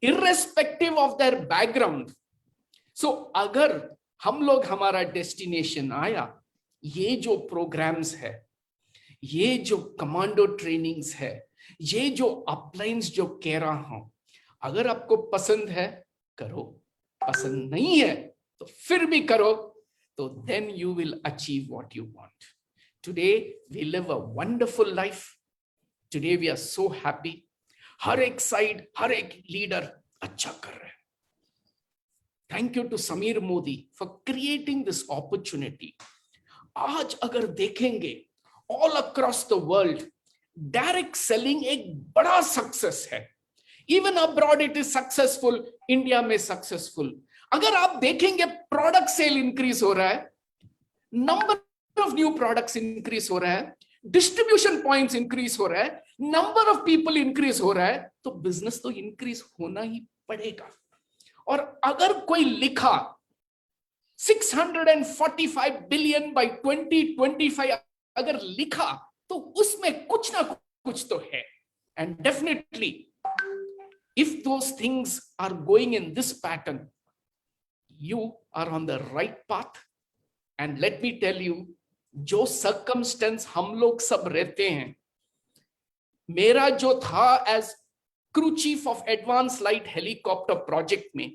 [SPEAKER 11] इर्रेस्पेक्टिव ऑफ देयर बैकग्राउंड। सो अगर हम लोग, हमारा डेस्टिनेशन आया, ये जो प्रोग्राम्स है, ये जो कमांडो ट्रेनिंग्स है, ये जो अपलाइंस जो कह रहा हूं, अगर आपको पसंद है करो, पसंद नहीं है तो फिर भी करो, तो then you will achieve what you want. Today we live a wonderful life. Today we are so happy. हर एक साइड, हर एक लीडर अच्छा कर रहे हैं। Thank you to Samir Modi for creating this opportunity. आज अगर देखेंगे all across the world, direct selling एक बड़ा सक्सेस है। Even abroad it is successful, India में सक्सेसफुल। अगर आप देखेंगे प्रोडक्ट सेल इंक्रीज हो रहा है, number of new products increase हो रहा है, डिस्ट्रीब्यूशन पॉइंट्स इंक्रीज हो रहा है, नंबर ऑफ पीपल इंक्रीज हो रहा है, तो बिजनेस तो इंक्रीज होना ही पड़ेगा। और अगर कोई लिखा 645 बिलियन बाय 2025 अगर लिखा, तो उसमें कुछ ना कुछ तो है। And definitely if those things are going in this pattern, you are on the right path. And let me tell you, जो circumstance हम लोग सब रहते हैं, मेरा जो था as crew chief of advanced light helicopter project में,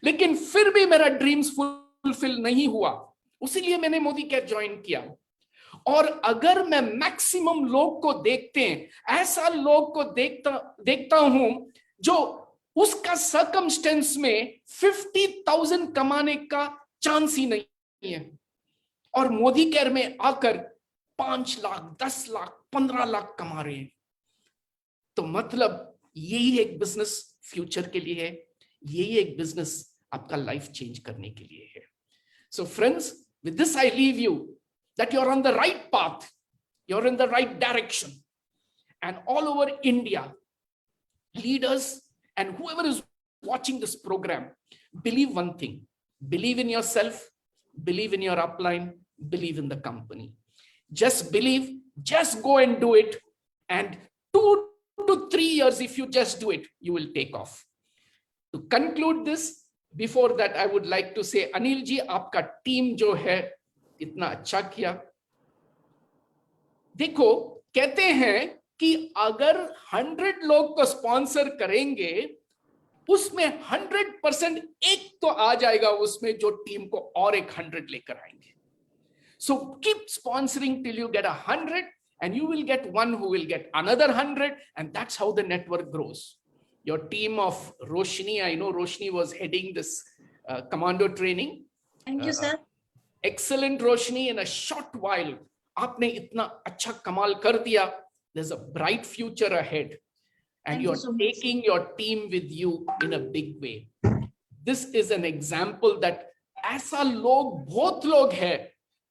[SPEAKER 11] लेकिन फिर भी मेरा ड्रीम्स फुलफिल नहीं हुआ, उसीलिए मैंने मोदी केयर ज्वाइन किया। और अगर मैं मैक्सिमम लोग को देखते हैं, ऐसा लोग को देखता हूं जो उसका सर्कमस्टेंस में 50,000 कमाने का चांस ही नहीं है, और मोदी केयर में आकर 5 लाख, 10 लाख, 15 लाख कमा रहे हैं। तो मतलब यही एक बिजनेस फ्यूचर के लिए है, यही एक बिजनेस आपका लाइफ चेंज करने के लिए है। So friends, with this I leave you that you're on the right path, you're in the right direction, and all over India, leaders and whoever is watching this program, believe one thing: believe in yourself, believe in your upline, believe in the company. Just believe, just go and do it, and 2 to 3 years, if you just do it, you will take off. To conclude this, before that I would like to say, Anil ji, आपका team जो है इतना अच्छा किया। देखो, कहते हैं कि अगर 100 लोग को स्पॉन्सर करेंगे, उसमें 100% एक तो आ जाएगा उसमें जो टीम को और एक 100 लेकर आएंगे। So keep sponsoring till you get 100, and you will get one who will get another 100, and that's how the network grows. Your team of Roshni, I know Roshni was heading this commando training.
[SPEAKER 8] Thank you, sir.
[SPEAKER 11] Excellent, Roshni. In a short while, आपने इतना अच्छा कमाल कर दिया. There's a bright future ahead, and you're taking your team with you in a big way. This is an example that ऐसा लोग बहुत लोग हैं.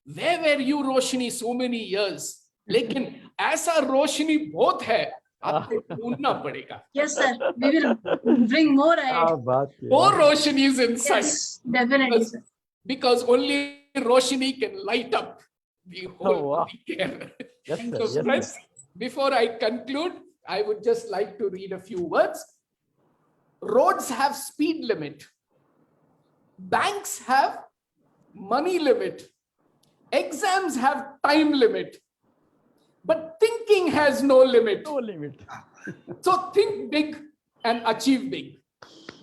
[SPEAKER 11] Where were you, Roshni, so many years? लेकिन ऐसा रोशनी बहुत है, आपको ढूंढना पड़ेगा.
[SPEAKER 8] Yes, sir. We will bring more ahead.
[SPEAKER 11] More Roshnis inside.
[SPEAKER 8] Yes, definitely, sir.
[SPEAKER 11] Because only Roshni can light up the whole care.
[SPEAKER 2] Yes, sir.
[SPEAKER 11] So,
[SPEAKER 2] Yes,
[SPEAKER 11] friends,
[SPEAKER 2] sir.
[SPEAKER 11] before I conclude, I would just like to read a few words. Roads have speed limit. Banks have money limit. Exams have time limit. But thinking has no limit.
[SPEAKER 2] No limit.
[SPEAKER 11] So think big and achieve big.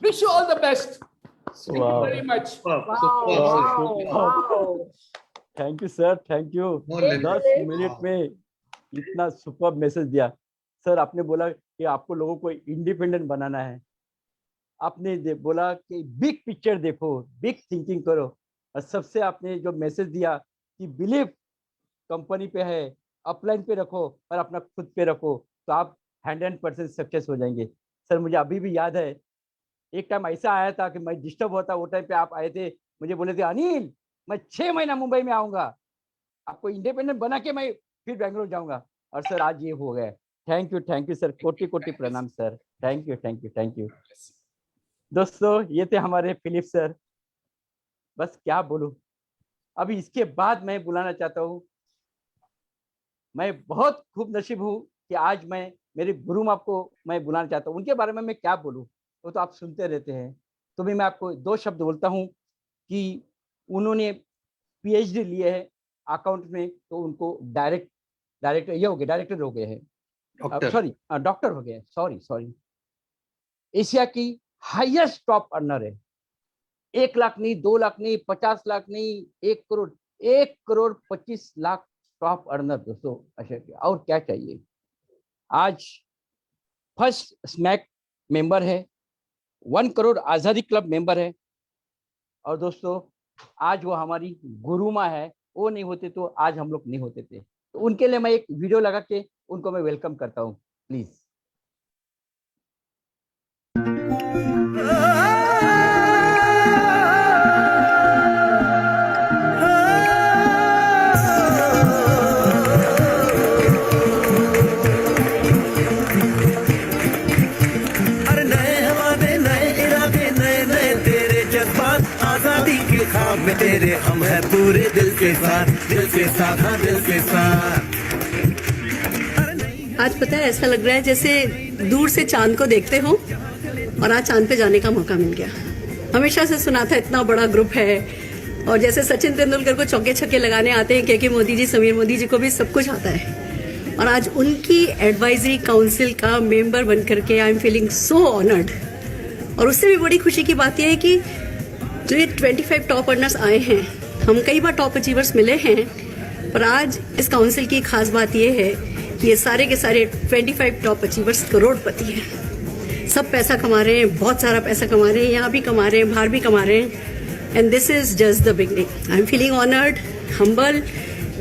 [SPEAKER 11] Wish you all the best. Thank you very much.
[SPEAKER 2] Thank you sir, thank you. 10 minute में इतना super message दिया. Sir, आपने बोला कि आपको लोगों को independent बनाना है. आपने बोला कि बिग पिक्चर देखो, बिग थिंकिंग करो, और सबसे आपने जो मैसेज दिया कि बिलीव कंपनी पे है, अपलाइन पे रखो और अपना खुद पे रखो, तो आप 100% सक्सेस हो जाएंगे. सर, मुझे अभी भी याद है, एक टाइम ऐसा आया था कि मैं डिस्टर्ब होता, वो टाइम पे आप आए थे, मुझे बोले थे अनिल मैं 6 महीना मुंबई में आऊंगा, आपको इंडिपेंडेंट बना के मैं फिर बेंगलोर जाऊंगा. और सर आज ये हो गया. थैंक यू सर, कोटि कोटि प्रणाम सर. Thank you. दोस्तों, ये थे हमारे फिलिप सर. बस क्या बोलूं. अभी इसके बाद मैं बुलाना चाहता हूँ, मैं बहुत खूब नसीब हूँ कि आज मैं मेरे गुरु माँ को मैं बुलाना चाहता हूँ. उनके बारे में मैं क्या बोलूँ, वो तो आप सुनते रहते हैं. तो भी मैं आपको 2 शब्द बोलता हूँ कि उन्होंने PhD लिए है अकाउंट में, तो उनको डायरेक्टर ये हो गए, डायरेक्टर हो गए हैं, सॉरी डॉक्टर हो गए, सॉरी. एशिया की हाईएस्ट टॉप अर्नर है. 1 लाख नहीं, 2 लाख नहीं, 50 लाख नहीं, 1 करोड़ 25 लाख टॉप अर्नर. दोस्तों, अच्छा और क्या चाहिए. आज फर्स्ट स्मैक मेंबर है, 1 करोड़ आजादी क्लब मेंबर है. और दोस्तों, आज वो हमारी गुरु माँ है. वो नहीं होते तो आज हम लोग नहीं होते थे. तो उनके लिए मैं एक वीडियो लगा के उनको मैं वेलकम करता हूँ. प्लीज.
[SPEAKER 4] में तेरे हम है पूरे दिल के साथ, हाँ दिल के साथ.
[SPEAKER 12] आज पता है, ऐसा लग रहा है जैसे दूर से चांद को देखते हो, और आज चांद पे जाने का मौका मिल गया. हमेशा से सुना था इतना बड़ा ग्रुप है, और जैसे सचिन तेंदुलकर को चौके छक्के लगाने आते हैं, के मोदी जी, समीर मोदी जी को भी सब कुछ आता है. और आज उनकी एडवाइजरी काउंसिल का मेंबर बन करके आई एम फीलिंग सो ऑनर्ड. और उससे भी बड़ी खुशी की बात यह है कि जो ये 25 टॉप अर्नर्स आए हैं, हम कई बार टॉप अचीवर्स मिले हैं, पर आज इस काउंसिल की खास बात यह है कि ये सारे के सारे 25 टॉप अचीवर्स करोड़पति हैं. सब पैसा कमा रहे हैं, बहुत सारा पैसा कमा रहे हैं, यहाँ भी कमा रहे हैं, बाहर भी कमा रहे हैं. And this is just the beginning. I am feeling honoured, humble,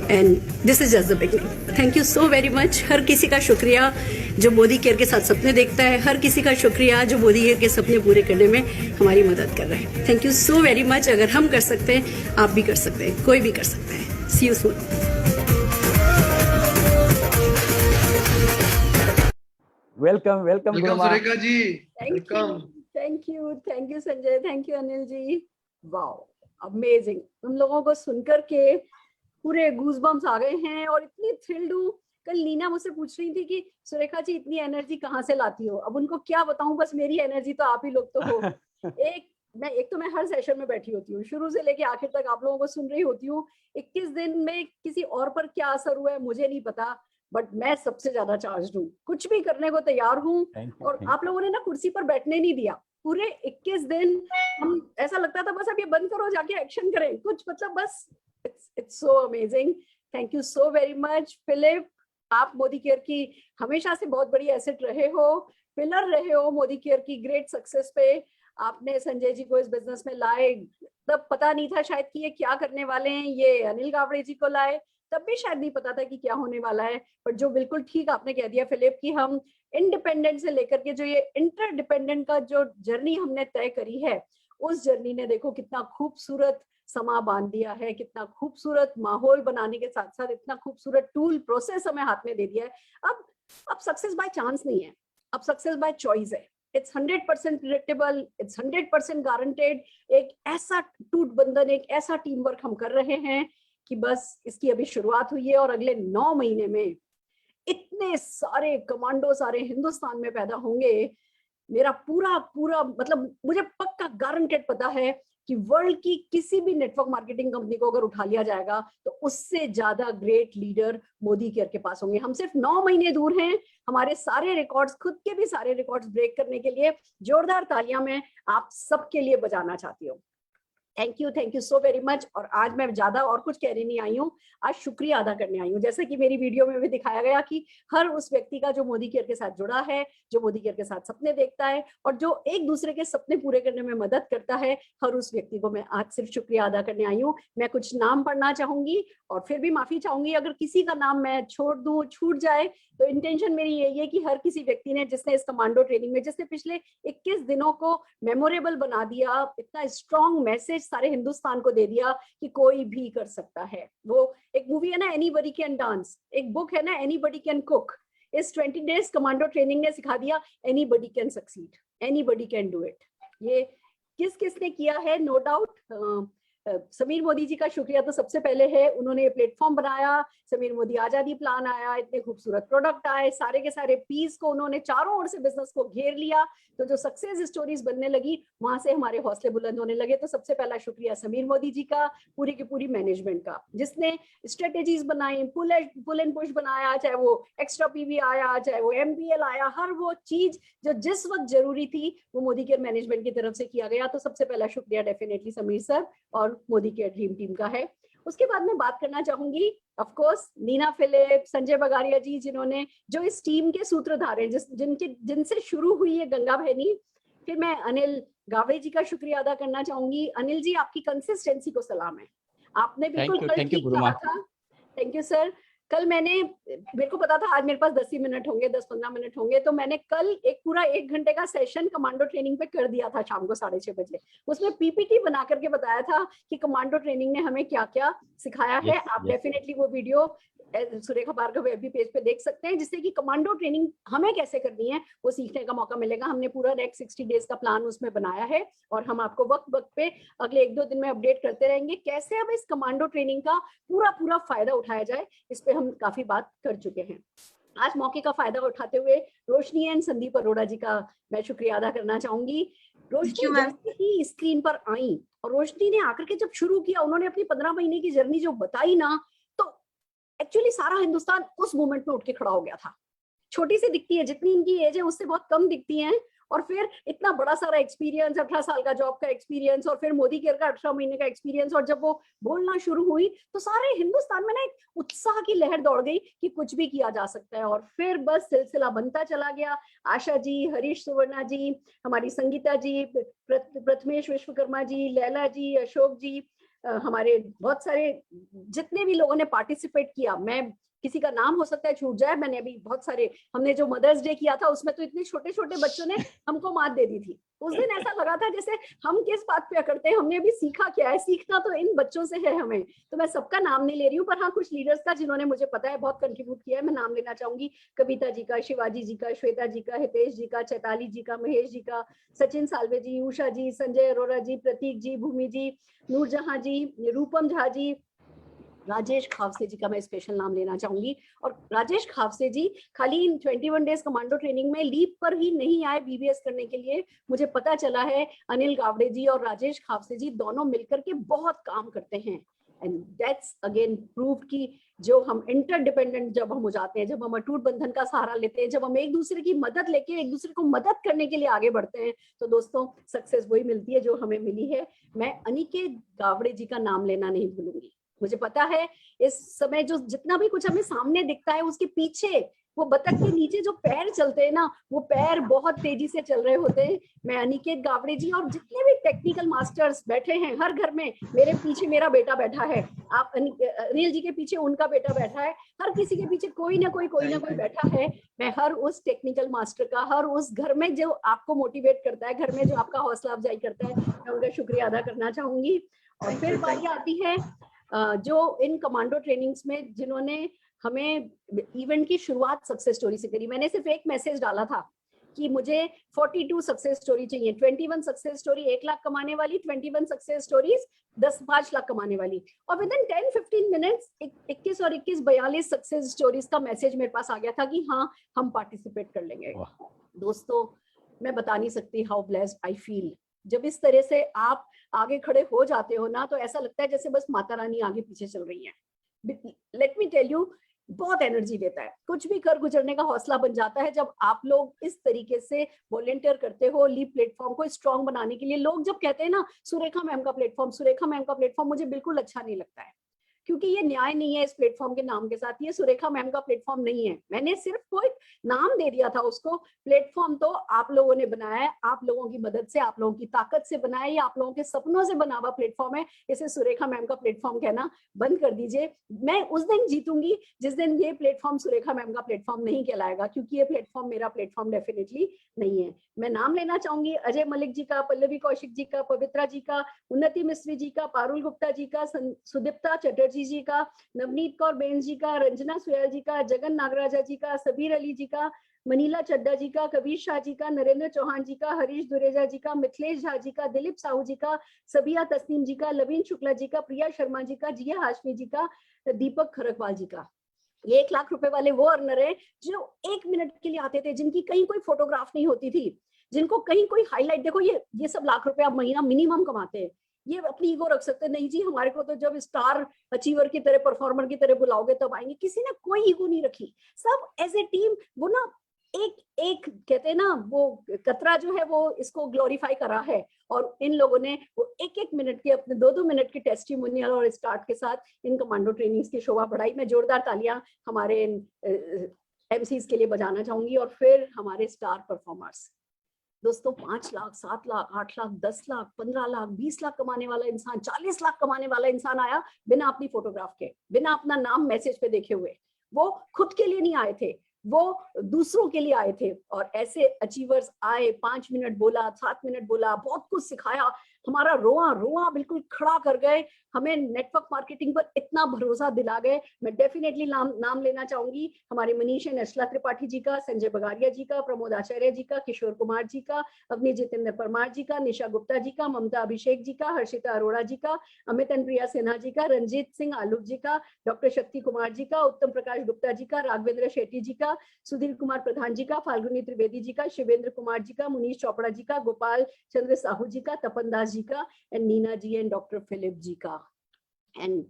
[SPEAKER 12] and this is just the beginning. Thank you so very much. हर किसी का शुक्रिया जो मोदी केयर के साथ सपने देखता है, हर किसी का शुक्रिया जो मोदी केयर के सपने पूरे करने में हमारी मदद कर रहे हैं। Thank you so very much. अगर हम कर सकते हैं, आप भी कर सकते हैं, कोई भी कर सकता है। See you soon.
[SPEAKER 2] Welcome welcome
[SPEAKER 3] Surekha ji, welcome.
[SPEAKER 12] Thank you Sanjay, thank you Anil ji. Wow, amazing. तुम लोगों को सुनकर के पूरे गूज़बम्स आ गए हैं और इतनी थ्रिल्ड हूँ। कल नीना मुझसे पूछ रही थी कि सुरेखा जी इतनी एनर्जी कहाँ से लाती हो। अब उनको क्या बताऊं, बस मेरी एनर्जी तो आप ही लोग तो हो। एक तो मैं हर सेशन में बैठी होती हूँ, शुरू से लेके आखिर तक आप लोगों को सुन रही होती हूँ। 21 दिन में किसी और पर क्या असर हुआ है मुझे नहीं पता, बट मैं सबसे ज्यादा चार्ज हूँ, कुछ भी करने को तैयार हूँ। और आप लोगों ने ना कुर्सी पर बैठने नहीं दिया पूरे 21 दिन। हम ऐसा लगता था बस अब ये बंद करो, जाके एक्शन करें कुछ, मतलब बस it's so amazing. Thank you so very much. Philip, आप मोदी केयर की हमेशा से बहुत बड़ी एसेट रहे हो, पिलर रहे हो मोदी केयर की ग्रेट सक्सेस पे। आपने संजय जी को इस बिजनेस में लाए, तब पता नहीं था शायद कि ये क्या करने वाले हैं। ये अनिल गावड़े जी को लाए, तब भी शायद नहीं पता था कि क्या होने वाला है। पर जो बिल्कुल ठीक आपने कह दिया फिलिप कि हम इंडिपेंडेंट से लेकर के जो ये इंटरडिपेंडेंट का जो जर्नी हमने तय करी है, उस जर्नी ने देखो कितना खूबसूरत समा बांध दिया है, कितना खूबसूरत माहौल बनाने के साथ साथ इतना खूबसूरत टूल प्रोसेस हमें हाथ में दे दिया है। अब सक्सेस बाय चांस नहीं है, अब सक्सेस बाय चॉइस है। It's 100% predictable, it's 100% guaranteed. एक ऐसा टूट बंधन, एक ऐसा टीम वर्क हम कर रहे हैं कि बस इसकी अभी शुरुआत हुई है और अगले 9 महीने में इतने सारे कमांडो सारे हिंदुस्तान में पैदा होंगे। मेरा पूरा मतलब मुझे पक्का गारंटेड पता है कि वर्ल्ड की किसी भी नेटवर्क मार्केटिंग कंपनी को अगर उठा लिया जाएगा तो उससे ज्यादा ग्रेट लीडर मोदी केयर के पास होंगे। हम सिर्फ 9 महीने दूर हैं हमारे सारे रिकॉर्ड्स, खुद के भी सारे रिकॉर्ड्स ब्रेक करने के लिए। जोरदार तालियां मैं आप सबके लिए बजाना चाहती हूँ। Thank you so very much. और आज मैं ज्यादा और कुछ कहने नहीं आई हूँ, आज शुक्रिया अदा करने आई हूँ। जैसे कि मेरी वीडियो में भी दिखाया गया कि हर उस व्यक्ति का जो मोदी केयर के साथ जुड़ा है, जो मोदी केयर के साथ सपने देखता है और जो एक दूसरे के सपने पूरे करने में मदद करता है, हर उस व्यक्ति को मैं आज सिर्फ शुक्रिया अदा करने आई हूँ। मैं कुछ नाम पढ़ना चाहूंगी और फिर भी माफी चाहूंगी अगर किसी का नाम मैं छोड़ दूं, छूट जाए तो। इंटेंशन मेरी यही है कि हर किसी व्यक्ति ने जिसने इस कमांडो ट्रेनिंग में, जिसने पिछले 21 दिनों को मेमोरेबल बना दिया, इतना स्ट्रॉन्ग मैसेज सारे हिंदुस्तान को दे दिया कि कोई भी कर सकता है। वो एक मूवी है ना एनीबॉडी कैन डांस, एक बुक है ना एनीबॉडी कैन कुक। इस 20 डेज कमांडो ट्रेनिंग ने सिखा दिया anybody can succeed, anybody can do it. ये किसने किया है, नो डाउट समीर मोदी जी का शुक्रिया तो सबसे पहले है। उन्होंने ये प्लेटफॉर्म बनाया, समीर मोदी आजादी प्लान आया, इतने खूबसूरत प्रोडक्ट आए, सारे के सारे पीस को उन्होंने चारों ओर से बिजनेस को घेर लिया। तो जो सक्सेस स्टोरीज बनने लगी वहां से हमारे हौसले बुलंद होने लगे। तो सबसे पहला शुक्रिया समीर मोदी जी का, पूरी की पूरी मैनेजमेंट का, जिसने स्ट्रेटेजीज बनाई, पुल एंड पुश बनाया, चाहे वो एक्स्ट्रा पीवी आया, चाहे वो MPL आया, हर वो चीज जो जिस वक्त जरूरी थी वो मोदी केयर मैनेजमेंट की तरफ से किया गया। तो सबसे पहला शुक्रिया डेफिनेटली समीर सर और मोदी केयर ड्रीम टीम का है। उसके बाद मैं बात करना चाहूंगी of course Neena Philip, Sanjay Bagaria ji, जिन्होंने जो इस टीम के सूत्रधार हैं, जिनसे शुरू हुई है गंगा बहनी। फिर मैं अनिल गावड़े जी का शुक्रिया अदा करना चाहूंगी। अनिल जी, आपकी कंसिस्टेंसी को सलाम है, आपने बिल्कुल कल ठीक कहा था। Thank you sir. कल मेरे को पता था आज मेरे पास 10 ही मिनट होंगे, 10-15 मिनट होंगे, तो मैंने कल एक पूरा 1 घंटे का सेशन कमांडो ट्रेनिंग पे कर दिया था शाम को 6:30 बजे। उसमें PPT बना करके बताया था कि कमांडो ट्रेनिंग ने हमें क्या क्या सिखाया है। आप डेफिनेटली वो video Surekha Bhargav FB page पे देख सकते हैं, जिससे कि कमांडो ट्रेनिंग हमें कैसे करनी है वो सीखने का मौका मिलेगा। हमने पूरा नेक्स्ट 60 डेज का प्लान उसमें बनाया है और हम आपको वक्त पे अगले 1-2 दिन में अपडेट करते रहेंगे कैसे अब इस कमांडो ट्रेनिंग का पूरा फायदा उठाया जाए। इस पे हम काफी बात कर चुके हैं। आज मौके का फायदा उठाते हुए रोशनी एंड संदीप अरोड़ा जी का मैं शुक्रिया अदा करना चाहूंगी। रोशनी जैसे ही स्क्रीन पर आई और रोशनी ने आकर के जब शुरू किया, उन्होंने अपनी 15 महीने की जर्नी जो बताई ना, तो एक्चुअली सारा हिंदुस्तान उस मोमेंट में उठ के खड़ा हो गया था। छोटी सी दिखती है, जितनी इनकी एज है उससे बहुत कम दिखती हैं, और फिर इतना बड़ा सारा एक्सपीरियंस, 18 साल का जॉब का एक्सपीरियंस और फिर मोदी केयर का 18 महीने का एक्सपीरियंस। और जब वो बोलना शुरू हुई तो सारे हिंदुस्तान में ना एक उत्साह की लहर दौड़ गई कि कुछ भी किया जा सकता है। और फिर बस सिलसिला बनता चला गया। आशा जी, हरीश सुवर्णा जी, हमारी संगीता जी, प्रथमेश विश्वकर्मा जी, लैला जी, अशोक जी, हमारे बहुत सारे जितने भी लोगों ने पार्टिसिपेट किया, मैं किसी का नाम हो सकता है छूट जाए, मैंने अभी बहुत सारे, हमने जो मदर्स डे किया था उसमें तो इतने छोटे छोटे बच्चों ने हमको मात दे दी थी। उस दिन ऐसा लगा था जैसे हम किस बात पे करते हैं, हमने अभी सीखा क्या है, सीखना तो इन बच्चों से है हमें। तो मैं सबका नाम नहीं ले रही हूँ, पर हाँ कुछ लीडर्स का जिन्होंने मुझे पता है बहुत कंट्रीब्यूट किया है, मैं नाम लेना चाहूंगी। कविता जी का, शिवाजी जी का, श्वेता जी का, हितेश जी का, चैताली जी का, महेश जी का, सचिन साल्वे जी, उषा जी, संजय अरोरा जी, प्रतीक जी, भूमि जी, नूरजहां जी, रूपम झा जी, राजेश खावसे जी का मैं स्पेशल नाम लेना चाहूंगी। और राजेश खावसे जी खाली इन 21 डेज कमांडो ट्रेनिंग में लीप पर ही नहीं आए बीबीएस करने के लिए, मुझे पता चला है अनिल गावड़े जी और राजेश खावसे जी दोनों मिलकर के बहुत काम करते हैं। एंड दैट्स अगेन प्रूव कि जो हम इंटरडिपेंडेंट जब हम हो जाते हैं, जब हम अटूट बंधन का सहारा लेते हैं, जब हम एक दूसरे की मदद लेके एक दूसरे को मदद करने के लिए आगे बढ़ते हैं, तो दोस्तों सक्सेस वही मिलती है जो हमें मिली है। मैं अनिकेत गावड़े जी का नाम लेना नहीं भूलूंगी। मुझे पता है इस समय जो जितना भी कुछ हमें सामने दिखता है, उसके पीछे वो बतख के नीचे जो पैर चलते हैं ना, वो पैर बहुत तेजी से चल रहे होते हैं। मैं अनिकेत गावड़े जी और जितने भी टेक्निकल मास्टर्स बैठे हैं, हर घर में मेरे पीछे मेरा बेटा बैठा है, आप अनिल जी के पीछे उनका बेटा बैठा है, हर किसी के पीछे कोई ना कोई बैठा है। मैं हर उस टेक्निकल मास्टर का, हर उस घर में जो आपको मोटिवेट करता है, घर में जो आपका हौसला अफजाई करता है, मैं उनका शुक्रिया अदा करना चाहूंगी। और फिर बारी आती है जो इन कमांडो ट्रेनिंग्स में जिन्होंने हमें इवेंट की शुरुआत सक्सेस स्टोरी से करी। मैंने सिर्फ एक मैसेज डाला था कि मुझे 42 सक्सेस स्टोरी चाहिए, 21 सक्सेस स्टोरी 1 लाख कमाने वाली, 21 सक्सेस स्टोरीज 5 लाख कमाने वाली। और विद इन 10-15 मिनट्स 21 और 21 42 सक्सेस स्टोरीज का मैसेज मेरे पास आ गया था कि हाँ हम पार्टिसिपेट कर लेंगे। दोस्तों मैं बता नहीं सकती हाउ ब्लेस्ड आई फील। जब इस तरह से आप आगे खड़े हो जाते हो ना, तो ऐसा लगता है जैसे बस माता रानी आगे पीछे चल रही है। लेट मी टेल यू, बहुत एनर्जी देता है, कुछ भी कर गुजरने का हौसला बन जाता है जब आप लोग इस तरीके से वॉलंटियर करते हो लीप प्लेटफॉर्म को स्ट्रॉन्ग बनाने के लिए। लोग जब कहते हैं ना सुरेखा मैम का प्लेटफॉर्म, सुरेखा मैम का प्लेटफॉर्म, मुझे बिल्कुल अच्छा नहीं लगता है, क्योंकि ये न्याय नहीं है इस प्लेटफॉर्म के नाम के साथ। ये सुरेखा मैम का प्लेटफॉर्म नहीं है, मैंने सिर्फ कोई नाम दे दिया था उसको। प्लेटफॉर्म तो आप लोगों ने बनाया है, आप लोगों की मदद से, आप लोगों की ताकत से बनाया है, आप लोगों के सपनों से बना हुआ प्लेटफॉर्म है। इसे सुरेखा मैम का प्लेटफॉर्म कहना बंद कर दीजिए। मैं उस दिन जीतूंगी जिस दिन ये प्लेटफॉर्म सुरेखा मैम का प्लेटफॉर्म नहीं कहलाएगा, क्योंकि ये प्लेटफॉर्म मेरा प्लेटफॉर्म डेफिनेटली नहीं है। मैं नाम लेना चाहूंगी अजय मलिक जी का, पल्लवी कौशिक जी का, पवित्रा जी का, उन्नति मिस्त्री जी का, पारुल गुप्ता जी का, सुदीप्ता चटर्जी जी का, नवनीत कौर बेन जी का, रंजना सुयाल जी का, जगन नागराजा जी का, सबीर अली जी का, मनीला चड्डा जी का, कबीर शाह जी का, नरेंद्र चौहान जी का, हरीश दुरेजा जी का, मिथिलेश झा जी का, दिलीप साहू जी का, सबिया तस्नीम जी का, लवीन शुक्ला जी का, प्रिया शर्मा जी का, जिया हाशमी जी का, दीपक खरकवाल जी का। ये 1 लाख रुपए वाले वो अर्नर है जो 1 मिनट के लिए आते थे, जिनकी कहीं कोई फोटोग्राफ नहीं होती थी, जिनको कहीं कोई हाईलाइट, देखो ये सब लाख रुपए आप महीना मिनिमम कमाते हैं। ये अपनी ईगो रख सकते हैं, नहीं जी हमारे को तो जब स्टार अचीवर की तरह, परफॉर्मर की तरह बुलाओगे तब आएंगे। किसी ने कोई ईगो नहीं रखी, सब एज ए टीम। वो ना एक कहते हैं ना, वो कतरा जो है वो इसको ग्लोरीफाई करा है, और इन लोगों ने वो 1-1 मिनट के, अपने 2-2 मिनट के टेस्टिमोनियल और स्टार्ट के साथ इन कमांडो ट्रेनिंग्स की शोभा बढ़ाई। मैं जोरदार तालियां हमारे एमसीज के लिए बजाना चाहूंगी। और फिर हमारे स्टार परफॉर्मर्स दोस्तों, 5 लाख, 7 लाख, 8 लाख, 10 लाख, 15 लाख, 20 लाख कमाने वाला इंसान, 40 लाख कमाने वाला इंसान आया बिना अपनी फोटोग्राफ के, बिना अपना नाम मैसेज पे देखे हुए। वो खुद के लिए नहीं आए थे, वो दूसरों के लिए आए थे। और ऐसे अचीवर्स आए, 5 मिनट बोला, 7 मिनट बोला, बहुत कुछ सिखाया, हमारा रोआ रोआ बिल्कुल खड़ा कर गए, हमें नेटवर्क मार्केटिंग पर इतना भरोसा दिला गए। मैं डेफिनेटली नाम लेना चाहूंगी हमारे मनीष नशला त्रिपाठी जी का, संजय बगारिया जी का, प्रमोद आचार्य जी का, किशोर कुमार जी का, अवनी जितेंद्र परमार जी का, निशा गुप्ता जी का, ममता अभिषेक जी का, हर्षिता अरोड़ा जी का, अमित प्रिया सिन्हा जी का, रंजीत सिंह आलूक जी का, डॉक्टर शक्ति कुमार जी का, उत्तम प्रकाश गुप्ता जी का, राघवेंद्र शेट्टी जी का, सुधीर कुमार प्रधान जी का, फाल्गुनी त्रिवेदी जी का, शिवेंद्र कुमार जी का, मुनीष चोपड़ा जी का, गोपाल चंद्र साहू जी का, तपन दास जी का, and Neena ji and doctor Philip ji का। एंड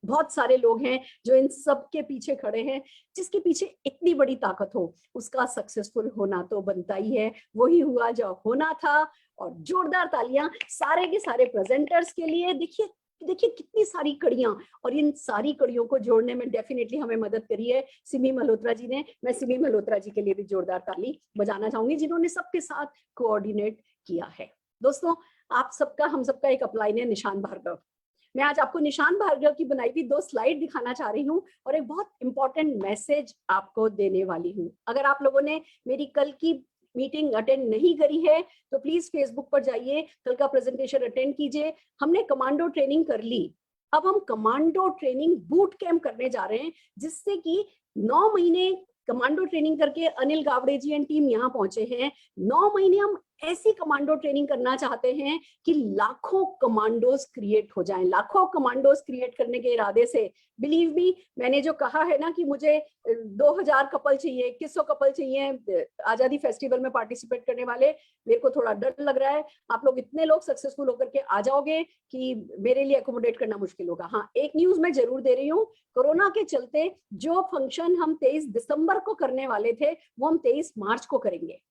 [SPEAKER 12] बहुत सारे लोग हैं जो इन सब के पीछे खड़े हैं। जिसके पीछे इतनी बड़ी ताकत हो उसका सक्सेसफुल होना तो बनता ही है, वही हुआ जो होना था। और जोरदार तालियां सारे के सारे प्रेजेंटर्स के लिए। देखिए कितनी सारी कड़ियां, और इन सारी कड़ियों को जोड़ने में डेफिनेटली हमें मदद करी है सिमी मल्होत्रा जी ने। मैं सिमी मल्होत्रा जी के लिए भी जोरदार ताली बजाना चाहूंगी, जिन्होंने सबके साथ कोऑर्डिनेट किया है। दोस्तों, आप सबका, हम सबका एक अपलाइन है, निशान भार्गव। मैं आज आपको निशान भार्गव की बनाई हुई 2 स्लाइड दिखाना चाह रही हूँ और एक बहुत इंपॉर्टेंट मैसेज आपको देने वाली हूँ। अगर आप लोगों ने मेरी कल की मीटिंग अटेंड नहीं करी है तो प्लीज फेसबुक पर जाइए, कल का प्रेजेंटेशन अटेंड कीजिए। हमने कमांडो ट्रेनिंग कर ली, अब हम कमांडो ट्रेनिंग बूट कैंप करने जा रहे हैं, जिससे कि 9 महीने कमांडो ट्रेनिंग करके अनिल गावड़े जी एंड टीम यहाँ पहुंचे हैं। 9 महीने हम ऐसी कमांडो ट्रेनिंग करना चाहते हैं कि लाखों कमांडोज क्रिएट हो जाएं। लाखों कमांडोज क्रिएट करने के इरादे से, बिलीव मी, मैंने जो कहा है ना कि मुझे 2000 कपल चाहिए, 2100 कपल चाहिए आजादी फेस्टिवल में पार्टिसिपेट करने वाले, मेरे को थोड़ा डर लग रहा है। आप लोग इतने लोग सक्सेसफुल होकर के आ जाओगे कि मेरे लिए एकोमोडेट करना मुश्किल होगा। हाँ, एक न्यूज मैं जरूर दे रही हूँ, कोरोना के चलते जो फंक्शन हम 23 दिसंबर को करने वाले थे वो हम 23 मार्च को करेंगे।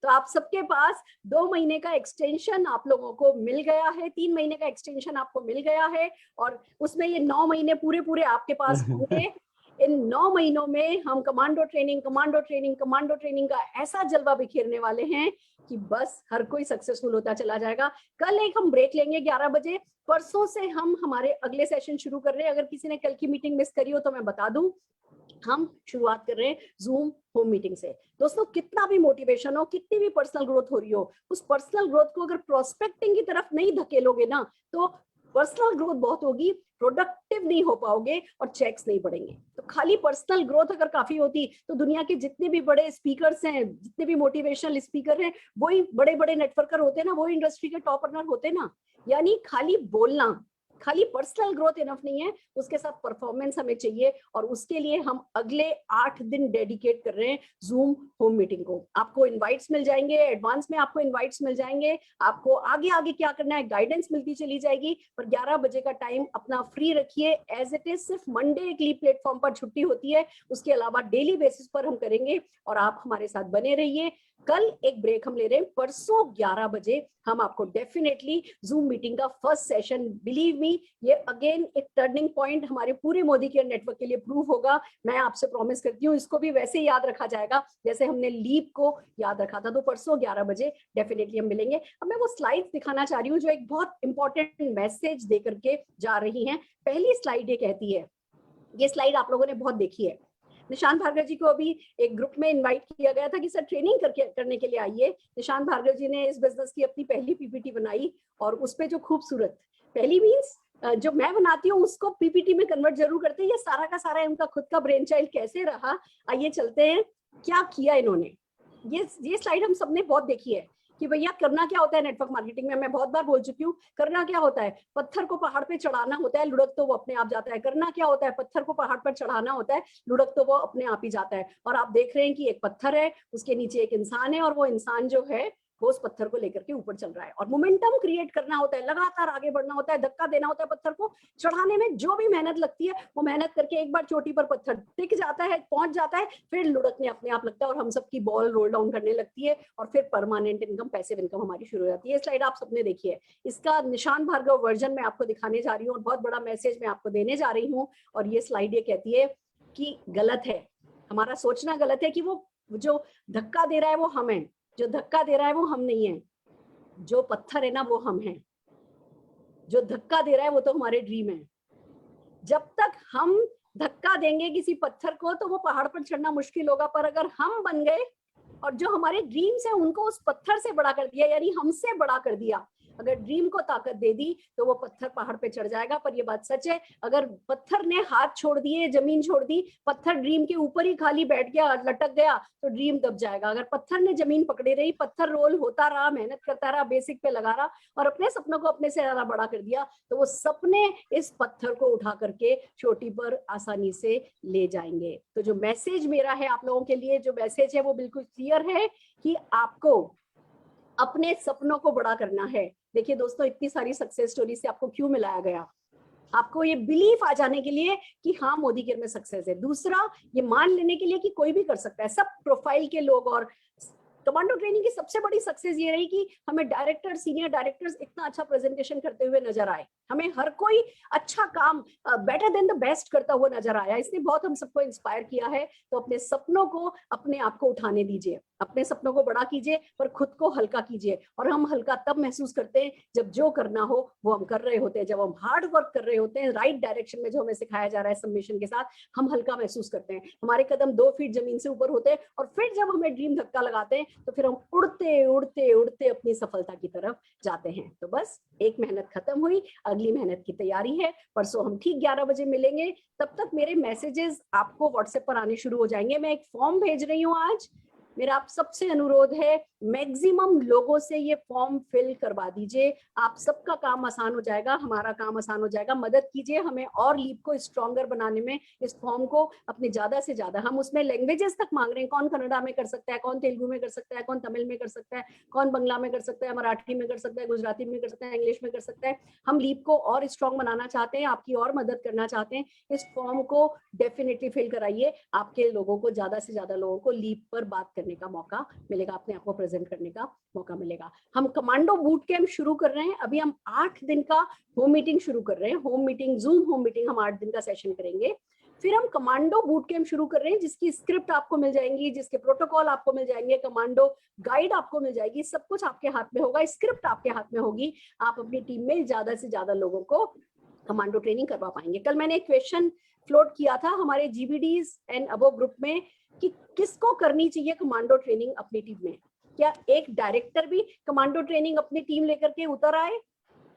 [SPEAKER 12] तो आप सबके पास 2 महीने का एक्सटेंशन आप लोगों को मिल गया है, 3 महीने का एक्सटेंशन आपको मिल गया है और उसमें ये 9 महीने पूरे आपके पास होंगे। इन 9 महीनों में हम कमांडो ट्रेनिंग का ऐसा जलवा बिखेरने वाले हैं कि बस हर कोई सक्सेसफुल होता चला जाएगा। कल एक हम ब्रेक लेंगे 11 बजे, परसों से हम हमारे अगले सेशन शुरू कर रहे हैं। अगर किसी ने कल की मीटिंग मिस करी हो तो मैं बता दूं, हम शुरुआत कर रहे हैं जूम होम मीटिंग से। दोस्तों, कितना भी मोटिवेशन हो, कितनी भी पर्सनल ग्रोथ हो रही हो, उस पर्सनल ग्रोथ को अगर प्रोस्पेक्टिंग की तरफ नहीं धकेलोगे ना तो पर्सनल ग्रोथ बहुत होगी, प्रोडक्टिव नहीं हो पाओगे और चेक्स नहीं बढ़ेंगे। तो खाली पर्सनल ग्रोथ अगर काफी होती तो दुनिया के जितने भी बड़े स्पीकर्स हैं, जितने भी मोटिवेशनल स्पीकर हैं, वही बड़े बड़े नेटवर्कर होते ना, वही इंडस्ट्री के टॉप रनर होते ना। यानी खाली बोलना, खाली पर्सनल ग्रोथ इनफ नहीं है, उसके साथ परफॉर्मेंस हमें चाहिए और उसके लिए हम अगले 8 दिन डेडिकेट कर रहे हैं जूम होम मीटिंग को। आपको इनवाइट्स मिल जाएंगे, एडवांस में आपको इनवाइट्स मिल जाएंगे, आपको आगे आगे क्या करना है गाइडेंस मिलती चली जाएगी। पर 11 बजे का टाइम अपना फ्री रखिए, एज इट इज। सिर्फ मंडे एक लीव प्लेटफॉर्म पर छुट्टी होती है, उसके अलावा डेली बेसिस पर हम करेंगे और आप हमारे साथ बने रहिए। कल एक ब्रेक हम ले रहे हैं, परसों 11 बजे हम आपको डेफिनेटली जूम मीटिंग का फर्स्ट सेशन, बिलीव मी, ये अगेन एक टर्निंग पॉइंट हमारे पूरे मोदी केयर नेटवर्क के लिए प्रूव होगा। मैं आपसे प्रॉमिस करती हूँ इसको भी वैसे ही याद रखा जाएगा जैसे हमने लीप को याद रखा था। तो परसों 11 बजे डेफिनेटली हम मिलेंगे। अब मैं वो स्लाइड्स दिखाना चाह रही हूँ जो एक बहुत इंपॉर्टेंट मैसेज दे करके जा रही हैं। पहली स्लाइड ये कहती है, ये स्लाइड आप लोगों ने बहुत देखी है, निशान भार्गव जी को अभी एक ग्रुप में इनवाइट किया गया था कि सर ट्रेनिंग करने के लिए आइए। निशान भार्गव जी ने इस बिजनेस की अपनी पहली पीपीटी बनाई और उसपे जो खूबसूरत, पहली मीन्स जो मैं बनाती हूँ उसको पीपीटी में कन्वर्ट जरूर करते हैं। ये सारा का सारा इनका खुद का ब्रेन चाइल्ड कैसे रहा, आइए चलते हैं क्या किया इन्होंने। ये स्लाइड हम सबने बहुत देखी है कि भैया करना क्या होता है नेटवर्क मार्केटिंग में। मैं बहुत बार बोल चुकी हूँ, करना क्या होता है, पत्थर को पहाड़ पे चढ़ाना होता है, लुढ़क तो वो अपने आप जाता है। करना क्या होता है, पत्थर को पहाड़ पर चढ़ाना होता है, लुढ़क तो वो अपने आप ही जाता है। और आप देख रहे हैं कि एक पत्थर है, उसके नीचे एक इंसान है और वो इंसान जो है वो उस पत्थर को लेकर के ऊपर चल रहा है। और मोमेंटम क्रिएट करना होता है, लगातार आगे बढ़ना होता है, धक्का देना होता है पत्थर को। चढ़ाने में जो भी मेहनत लगती है वो मेहनत करके एक बार चोटी पर पत्थर टिक जाता है, पहुंच जाता है, फिर लुढ़कने अपने आप लगता है और हम सबकी बॉल रोल डाउन करने लगती है और फिर परमानेंट इनकम, पैसिव इनकम हमारी शुरू हो जाती है। ये स्लाइड आप सबने देखी है, इसका निशान भार्गव वर्जन में आपको दिखाने जा रही हूँ और बहुत बड़ा मैसेज मैं आपको देने जा रही हूँ। और ये स्लाइड ये कहती है कि गलत है, हमारा सोचना गलत है कि वो जो धक्का दे रहा है वो हम हैं, जो धक्का दे रहा है वो हम नहीं है, जो पत्थर है ना वो हम हैं, जो धक्का दे रहा है वो तो हमारे ड्रीम है। जब तक हम धक्का देंगे किसी पत्थर को तो वो पहाड़ पर चढ़ना मुश्किल होगा, पर अगर हम बन गए और जो हमारे ड्रीम्स है उनको उस पत्थर से बड़ा कर दिया, यानी हमसे बड़ा कर दिया, अगर ड्रीम को ताकत दे दी तो वो पत्थर पहाड़ पे चढ़ जाएगा। पर ये बात सच है, अगर पत्थर ने हाथ छोड़ दिए, जमीन छोड़ दी, पत्थर ड्रीम के ऊपर ही खाली बैठ गया, लटक गया, तो ड्रीम दब जाएगा। अगर पत्थर ने जमीन पकड़े रही, पत्थर रोल होता रहा, मेहनत करता रहा, बेसिक पे लगा रहा और अपने सपनों को अपने से ज्यादा बड़ा कर दिया, तो वो सपने इस पत्थर को उठा करके चोटी पर आसानी से ले जाएंगे। तो जो मैसेज मेरा है आप लोगों के लिए, जो मैसेज है वो बिल्कुल क्लियर है कि आपको अपने सपनों को बड़ा करना है। देखिए दोस्तों, इतनी सारी सक्सेस स्टोरी से आपको क्यों मिलाया गया, आपको ये बिलीफ आ जाने के लिए कि हाँ मोदी केयर में सक्सेस है। दूसरा, ये मान लेने के लिए कि कोई भी कर सकता है, सब प्रोफाइल के लोग और कमांडो ट्रेनिंग की सबसे बड़ी सक्सेस ये रही कि हमें डायरेक्टर, सीनियर डायरेक्टर्स इतना अच्छा प्रेजेंटेशन करते हुए नजर आए, हमें हर कोई अच्छा काम बेटर देन द बेस्ट करता हुआ नजर आया। इसने बहुत हम सबको इंस्पायर किया है। तो अपने सपनों को, अपने आप को उठाने दीजिए, अपने सपनों को बड़ा कीजिए पर खुद को हल्का कीजिए। और हम हल्का तब महसूस करते हैं जब जो करना हो वो हम कर रहे होते हैं, जब हम हार्ड वर्क कर रहे होते हैं राइट डायरेक्शन में, जो हमें सिखाया जा रहा है सबमिशन के साथ, हम हल्का महसूस करते हैं, हमारे कदम 2 फीट जमीन से ऊपर होते हैं। और फिर जब हमें ड्रीम धक्का लगाते हैं तो फिर हम उड़ते उड़ते उड़ते अपनी सफलता की तरफ जाते हैं। तो बस एक मेहनत खत्म हुई, अगली मेहनत की तैयारी है। परसों हम ठीक 11 बजे मिलेंगे। तब तक मेरे मैसेजेस आपको व्हाट्सएप पर आने शुरू हो जाएंगे। मैं एक फॉर्म भेज रही हूँ आज। मेरा आप सबसे अनुरोध है, मैक्सिमम लोगों से ये फॉर्म फिल करवा दीजिए। आप सबका काम आसान हो जाएगा, हमारा काम आसान हो जाएगा। मदद कीजिए हमें और लीप को स्ट्रॉन्गर बनाने में। इस फॉर्म को अपने ज्यादा से ज्यादा, हम उसमें लैंग्वेजेस तक मांग रहे हैं, कौन कन्नड़ा में कर सकता है, कौन तेलुगु में कर सकता है, कौन तमिल में कर सकता है, कौन बंगला में कर सकता है, मराठी में कर सकता है, गुजराती में कर सकता है, इंग्लिश में कर सकता है। हम लीप को और स्ट्रॉन्ग बनाना चाहते हैं, आपकी और मदद करना चाहते हैं। इस फॉर्म को डेफिनेटली फिल कराइए। आपके लोगों को, ज्यादा से ज्यादा लोगों को लीप पर बात करने का मौका मिलेगा, अपने आप को प्रेजेंट करने का मौका मिलेगा। हम कमांडो बूट कैंप शुरू कर रहे हैं। अभी हम 8 दिन का होम मीटिंग शुरू कर रहे हैं। Home meeting, zoom home meeting हम 8 दिन का सेशन करेंगे। फिर हम कमांडो बूट कैंप शुरू कर रहे हैं, जिसकी स्क्रिप्ट आपको मिल जाएंगी, जिसके प्रोटोकॉल आपको मिल जाएंगे, कमांडो गाइड आपको मिल जाएगी, सब कुछ आपके हाथ में होगा, स्क्रिप्ट आपके हाथ में होगी। आप अपनी टीम में ज्यादा से ज्यादा लोगों को कमांडो ट्रेनिंग करवा पाएंगे। कल मैंने एक क्वेश्चन फ्लोट किया था हमारे जीबीडीज एंड अबव ग्रुप में कि किसको करनी चाहिए कमांडो ट्रेनिंग अपनी टीम में। क्या एक डायरेक्टर भी कमांडो ट्रेनिंग अपनी टीम लेकर के उतर आए?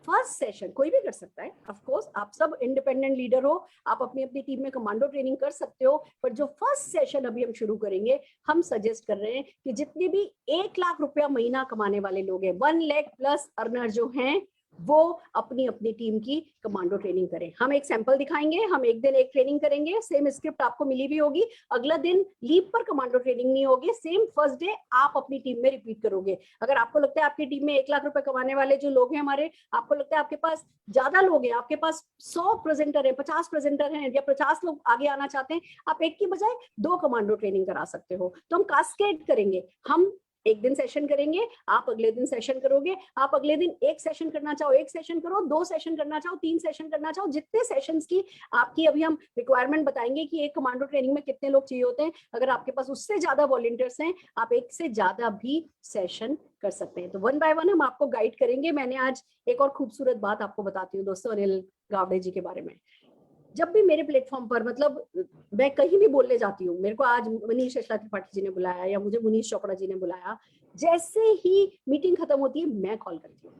[SPEAKER 12] फर्स्ट सेशन कोई भी कर सकता है, ऑफ कोर्स आप सब इंडिपेंडेंट लीडर हो, आप अपनी अपनी टीम में कमांडो ट्रेनिंग कर सकते हो। पर जो फर्स्ट सेशन अभी हम शुरू करेंगे, हम सजेस्ट कर रहे हैं कि जितने भी 1 लाख रुपया महीना कमाने वाले लोग हैं, 1 लाख प्लस अर्नर जो हैं, वो अपनी अपनी टीम की कमांडो ट्रेनिंग करें। हम एक सैंपल दिखाएंगे, हम एक दिन एक ट्रेनिंग करेंगे, सेम स्क्रिप्ट आपको मिली भी होगी। अगला दिन लीप पर कमांडो ट्रेनिंग नहीं होगी, सेम फर्स्ट डे आप अपनी टीम में रिपीट करोगे। अगर आपको लगता है आपकी टीम में 1 लाख रुपए कमाने वाले जो लोग हैं हमारे, आपको लगता है आपके पास ज्यादा लोग हैं, आपके पास 100 प्रेजेंटर है, 50 प्रेजेंटर हैं, या 50 लोग आगे आना चाहते हैं, आप एक की बजाय 2 कमांडो ट्रेनिंग करा सकते हो। तो हम कास्केड करेंगे। हम एक दिन सेशन करेंगे, आप अगले दिन सेशन करोगे, आप अगले दिन एक सेशन करना चाहो 1 सेशन करो, 2 सेशन करना चाहो 3 सेशन करना चाहो, जितने सेशंस की आपकी अभी हम रिक्वायरमेंट बताएंगे कि एक कमांडो ट्रेनिंग में कितने लोग चाहिए होते हैं। अगर आपके पास उससे ज्यादा वॉलंटियर्स हैं, आप 1 से ज्यादा भी सेशन कर सकते हैं। तो 1 बाय 1 हम आपको गाइड करेंगे। मैंने आज एक और खूबसूरत बात आपको बताती हूँ दोस्तों, अनिल गावड़े जी के बारे में। जब भी मेरे प्लेटफॉर्म पर, मतलब मैं कहीं भी बोलने जाती हूँ, मेरे को आज मनीष अशला त्रिपाठी जी ने बुलाया या मुझे मुनीश चोपड़ा जी ने बुलाया, जैसे ही मीटिंग खत्म होती है मैं कॉल करती हूँ।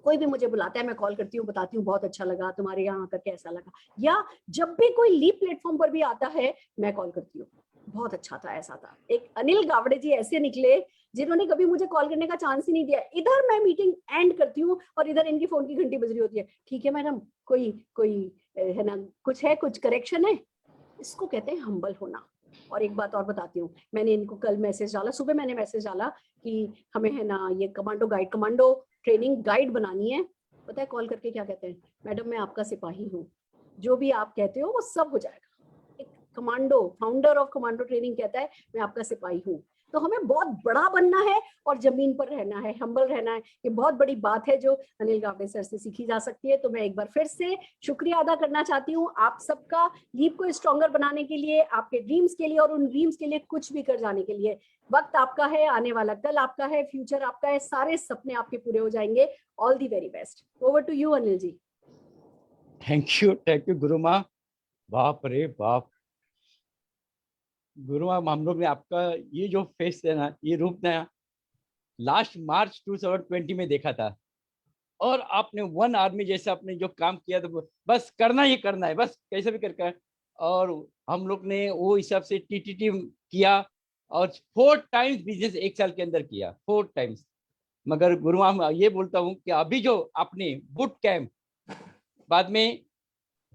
[SPEAKER 12] कोई भी मुझे बुलाता है मैं कॉल करती हूँ, बताती हूँ बहुत अच्छा लगा, तुम्हारे यहाँ आकर कैसा लगा। या जब भी कोई लीप प्लेटफॉर्म पर भी आता है मैं कॉल करती हूँ, बहुत अच्छा था, ऐसा था। एक अनिल गावड़े जी ऐसे निकले जिन्होंने कभी मुझे कॉल करने का चांस ही नहीं दिया। इधर मैं मीटिंग एंड करती हूँ और इधर इनकी फोन की घंटी बज रही होती है। ठीक है मैडम, कोई है ना, कुछ करेक्शन है? इसको कहते हैं हम्बल होना। और एक बात और बताती हूँ, मैंने इनको कल मैसेज डाला, सुबह मैंने मैसेज डाला कि हमें है ना ये कमांडो ट्रेनिंग गाइड बनानी है। पता है कॉल करके क्या कहते हैं? मैडम मैं आपका सिपाही हूँ, जो भी आप कहते हो वो सब हो जाएगा। एक फाउंडर ऑफ कमांडो ट्रेनिंग कहता है मैं आपका सिपाही हूँ। तो हमें बहुत बड़ा बनना है और जमीन पर रहना है, हम्बल रहना है। ये बहुत बड़ी बात है जो अनिल गावड़े सर से सीखी जा सकती है। तो मैं एक बार फिर से शुक्रिया अदा करना चाहती हूँ आप सबका, लीप को स्ट्रॉन्गर बनाने के लिए, आपके ड्रीम्स के लिए और उन ड्रीम्स के लिए कुछ भी कर जाने के लिए। वक्त आपका है, आने वाला कल आपका है, फ्यूचर आपका है, सारे सपने आपके पूरे हो जाएंगे। All the very best. Over to you Anil ji.
[SPEAKER 2] Thank you गुरु माँ। बाप रे बाप गुरु माँ, हम लोग ने आपका ये जो फेस है ना, ये रूप ना लास्ट मार्च 2020 में देखा था। और आपने 1 आर्मी जैसा आपने जो काम किया था, बस करना ही करना है, बस कैसे भी करके। और हम लोग ने वो हिसाब से टीटीटी किया और 4 टाइम्स बिजनेस 1 साल के अंदर किया, 4 टाइम्स। मगर गुरु माँ ये बोलता हूँ कि अभी जो आपने बूट कैंप, बाद में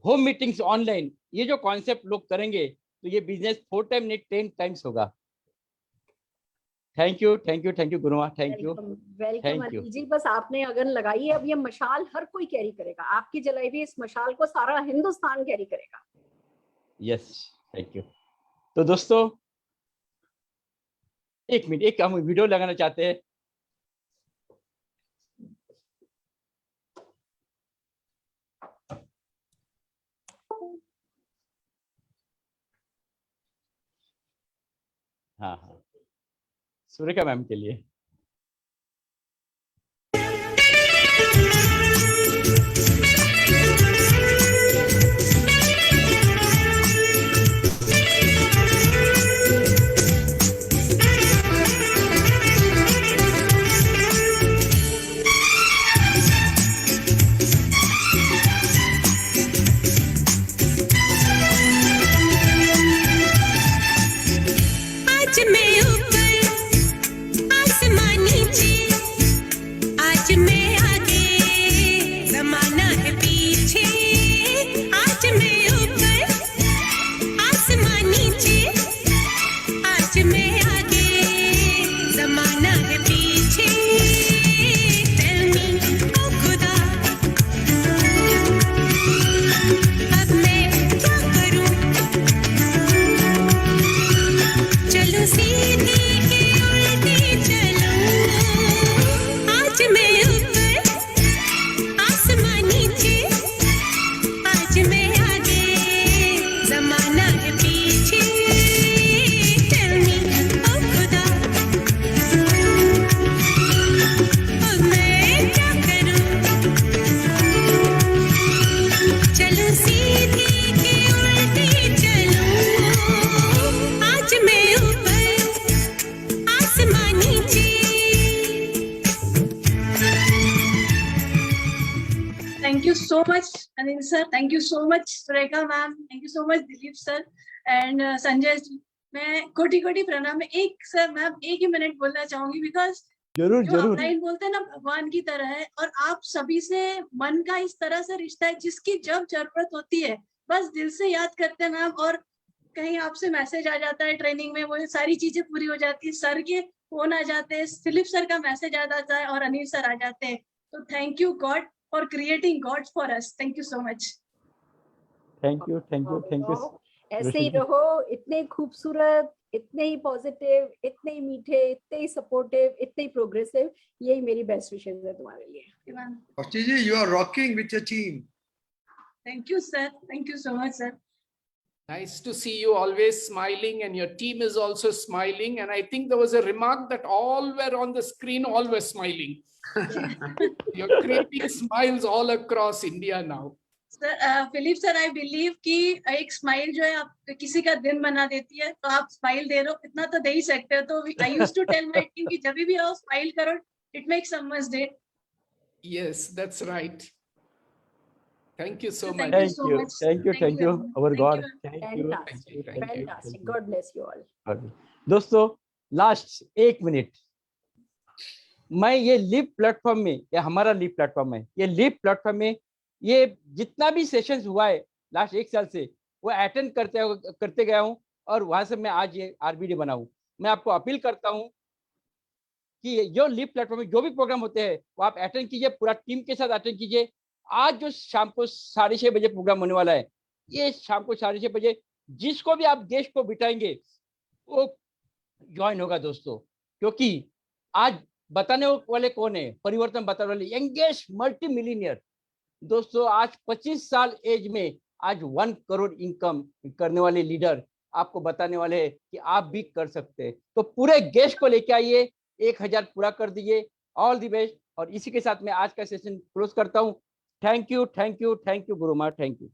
[SPEAKER 2] होम मीटिंग्स ऑनलाइन, ये जो कॉन्सेप्ट लोग करेंगे तो ये बिजनेस 4 टाइम नहीं 10 टाइम्स होगा। थैंक यू गुरु माँ, thank you.
[SPEAKER 12] Welcome Anil ji. बस आपने अगन लगाई है, अब ये मशाल हर कोई कैरी करेगा। आपकी जलाई हुई इस मशाल को सारा हिंदुस्तान कैरी करेगा।
[SPEAKER 2] Yes, thank you. तो दोस्तों एक मिनट, एक हम वीडियो लगाना चाहते हैं। हाँ हाँ, सुरेखा मैम के लिए।
[SPEAKER 13] आज मैं ऊपर आसमान नीचे, आज मैं आगे जमाना है पीछे। आज मैं ऊपर आसमान नीचे, आज मैं आगे जमाना है पीछे। Tell me, ओ खुदा, अब मैं क्या करूं? चलो सीधी के उल्टी चलूं। आज मैं ऊपर आसमान नीचे, आज मैं आगे जमाना है पीछे। Tell me, ओ खुदा, अब मैं क्या करूं? चलो सीधी के उल्टी चलूं। आज मैं ऊपर आसमान नीचे।
[SPEAKER 5] Thank you so much, Anil sir. Thank you so much, Surekha ma'am. Thank you so much, Dilip sir and Sanjay. मैं कोटि कोटि प्रणाम। एक सर मैम एक ही मिनट बोलना चाहूंगी बिकॉज
[SPEAKER 2] जरूर
[SPEAKER 5] जो
[SPEAKER 2] जरूर।
[SPEAKER 5] अपलाइन बोलते हैं ना भगवान की तरह है, और आप सभी से मन का इस तरह से रिश्ता है जिसकी जब जरूरत होती है बस दिल से याद करते हैं मैम, और कहीं आपसे मैसेज आ जाता है ट्रेनिंग में, वो सारी चीजें पूरी हो जाती है, सर के फोन आ जाते हैं, फिलिप सर का मैसेज आ जाता है और अनिल सर आ जाते हैं। तो thank you God for creating God for us. Thank you so much.
[SPEAKER 2] Thank you thank you thank you.
[SPEAKER 12] ऐसे ही रहो, इतने खूबसूरत, इतने ही पॉजिटिव, इतने ही मीठे, इतने ही सपोर्टिव, इतने ही प्रोग्रेसिव। यही मेरी बेस्ट विशेष है तुम्हारे लिए।
[SPEAKER 3] Koshi ji, you are rocking with your team.
[SPEAKER 5] Thank you sir, thank you so much sir.
[SPEAKER 11] Nice to see you always smiling, and your team is also smiling. And I think there was a remark that all were on the screen, all were smiling. You're creating smiles all across India now.
[SPEAKER 5] Sir Philip sir, I believe कि एक smile जो है आप किसी का दिन बना देती है, तो आप स्माइल दे रहे हो, इतना तो दे ही सकते हो। तो I used to tell my team कि जब भी आओ स्माइल करो, it makes someone's day.
[SPEAKER 11] Yes, that's right. Thank you so much.
[SPEAKER 2] Thank you, thank you, thank you, our God. Thank you.
[SPEAKER 12] Fantastic, fantastic. God bless you all.
[SPEAKER 2] दोस्तों last एक minute, मैं ये live platform में, ये हमारा live platform है, ये live platform में ये जितना भी सेशंस हुआ है लास्ट एक साल से वो अटेंड करते गया हूँ, और वहां से मैं आज ये आरबीडी बना हूँ। मैं आपको अपील करता हूँ कि जो लिव प्लेटफॉर्म में जो भी प्रोग्राम होते हैं वो आप अटेंड कीजिए, पूरा टीम के साथ अटेंड कीजिए। आज जो शाम को 6:30 बजे प्रोग्राम होने वाला है, ये शाम को 6:30 बजे जिसको भी आप गेस्ट को बिठाएंगे वो ज्वाइन होगा दोस्तों, क्योंकि आज बताने वाले कौन है, परिवर्तन बताने वाले यंगेस्ट मल्टी मिलीनियर दोस्तों। आज 25 साल एज में आज 1 करोड़ इनकम करने वाले लीडर आपको बताने वाले हैं कि आप भी कर सकते हैं। तो पूरे गेस्ट को लेके आइए, 1000 पूरा कर दीजिए। All the best. और इसी के साथ मैं आज का सेशन क्लोज करता हूँ। Thank you Gurumaa, thank you.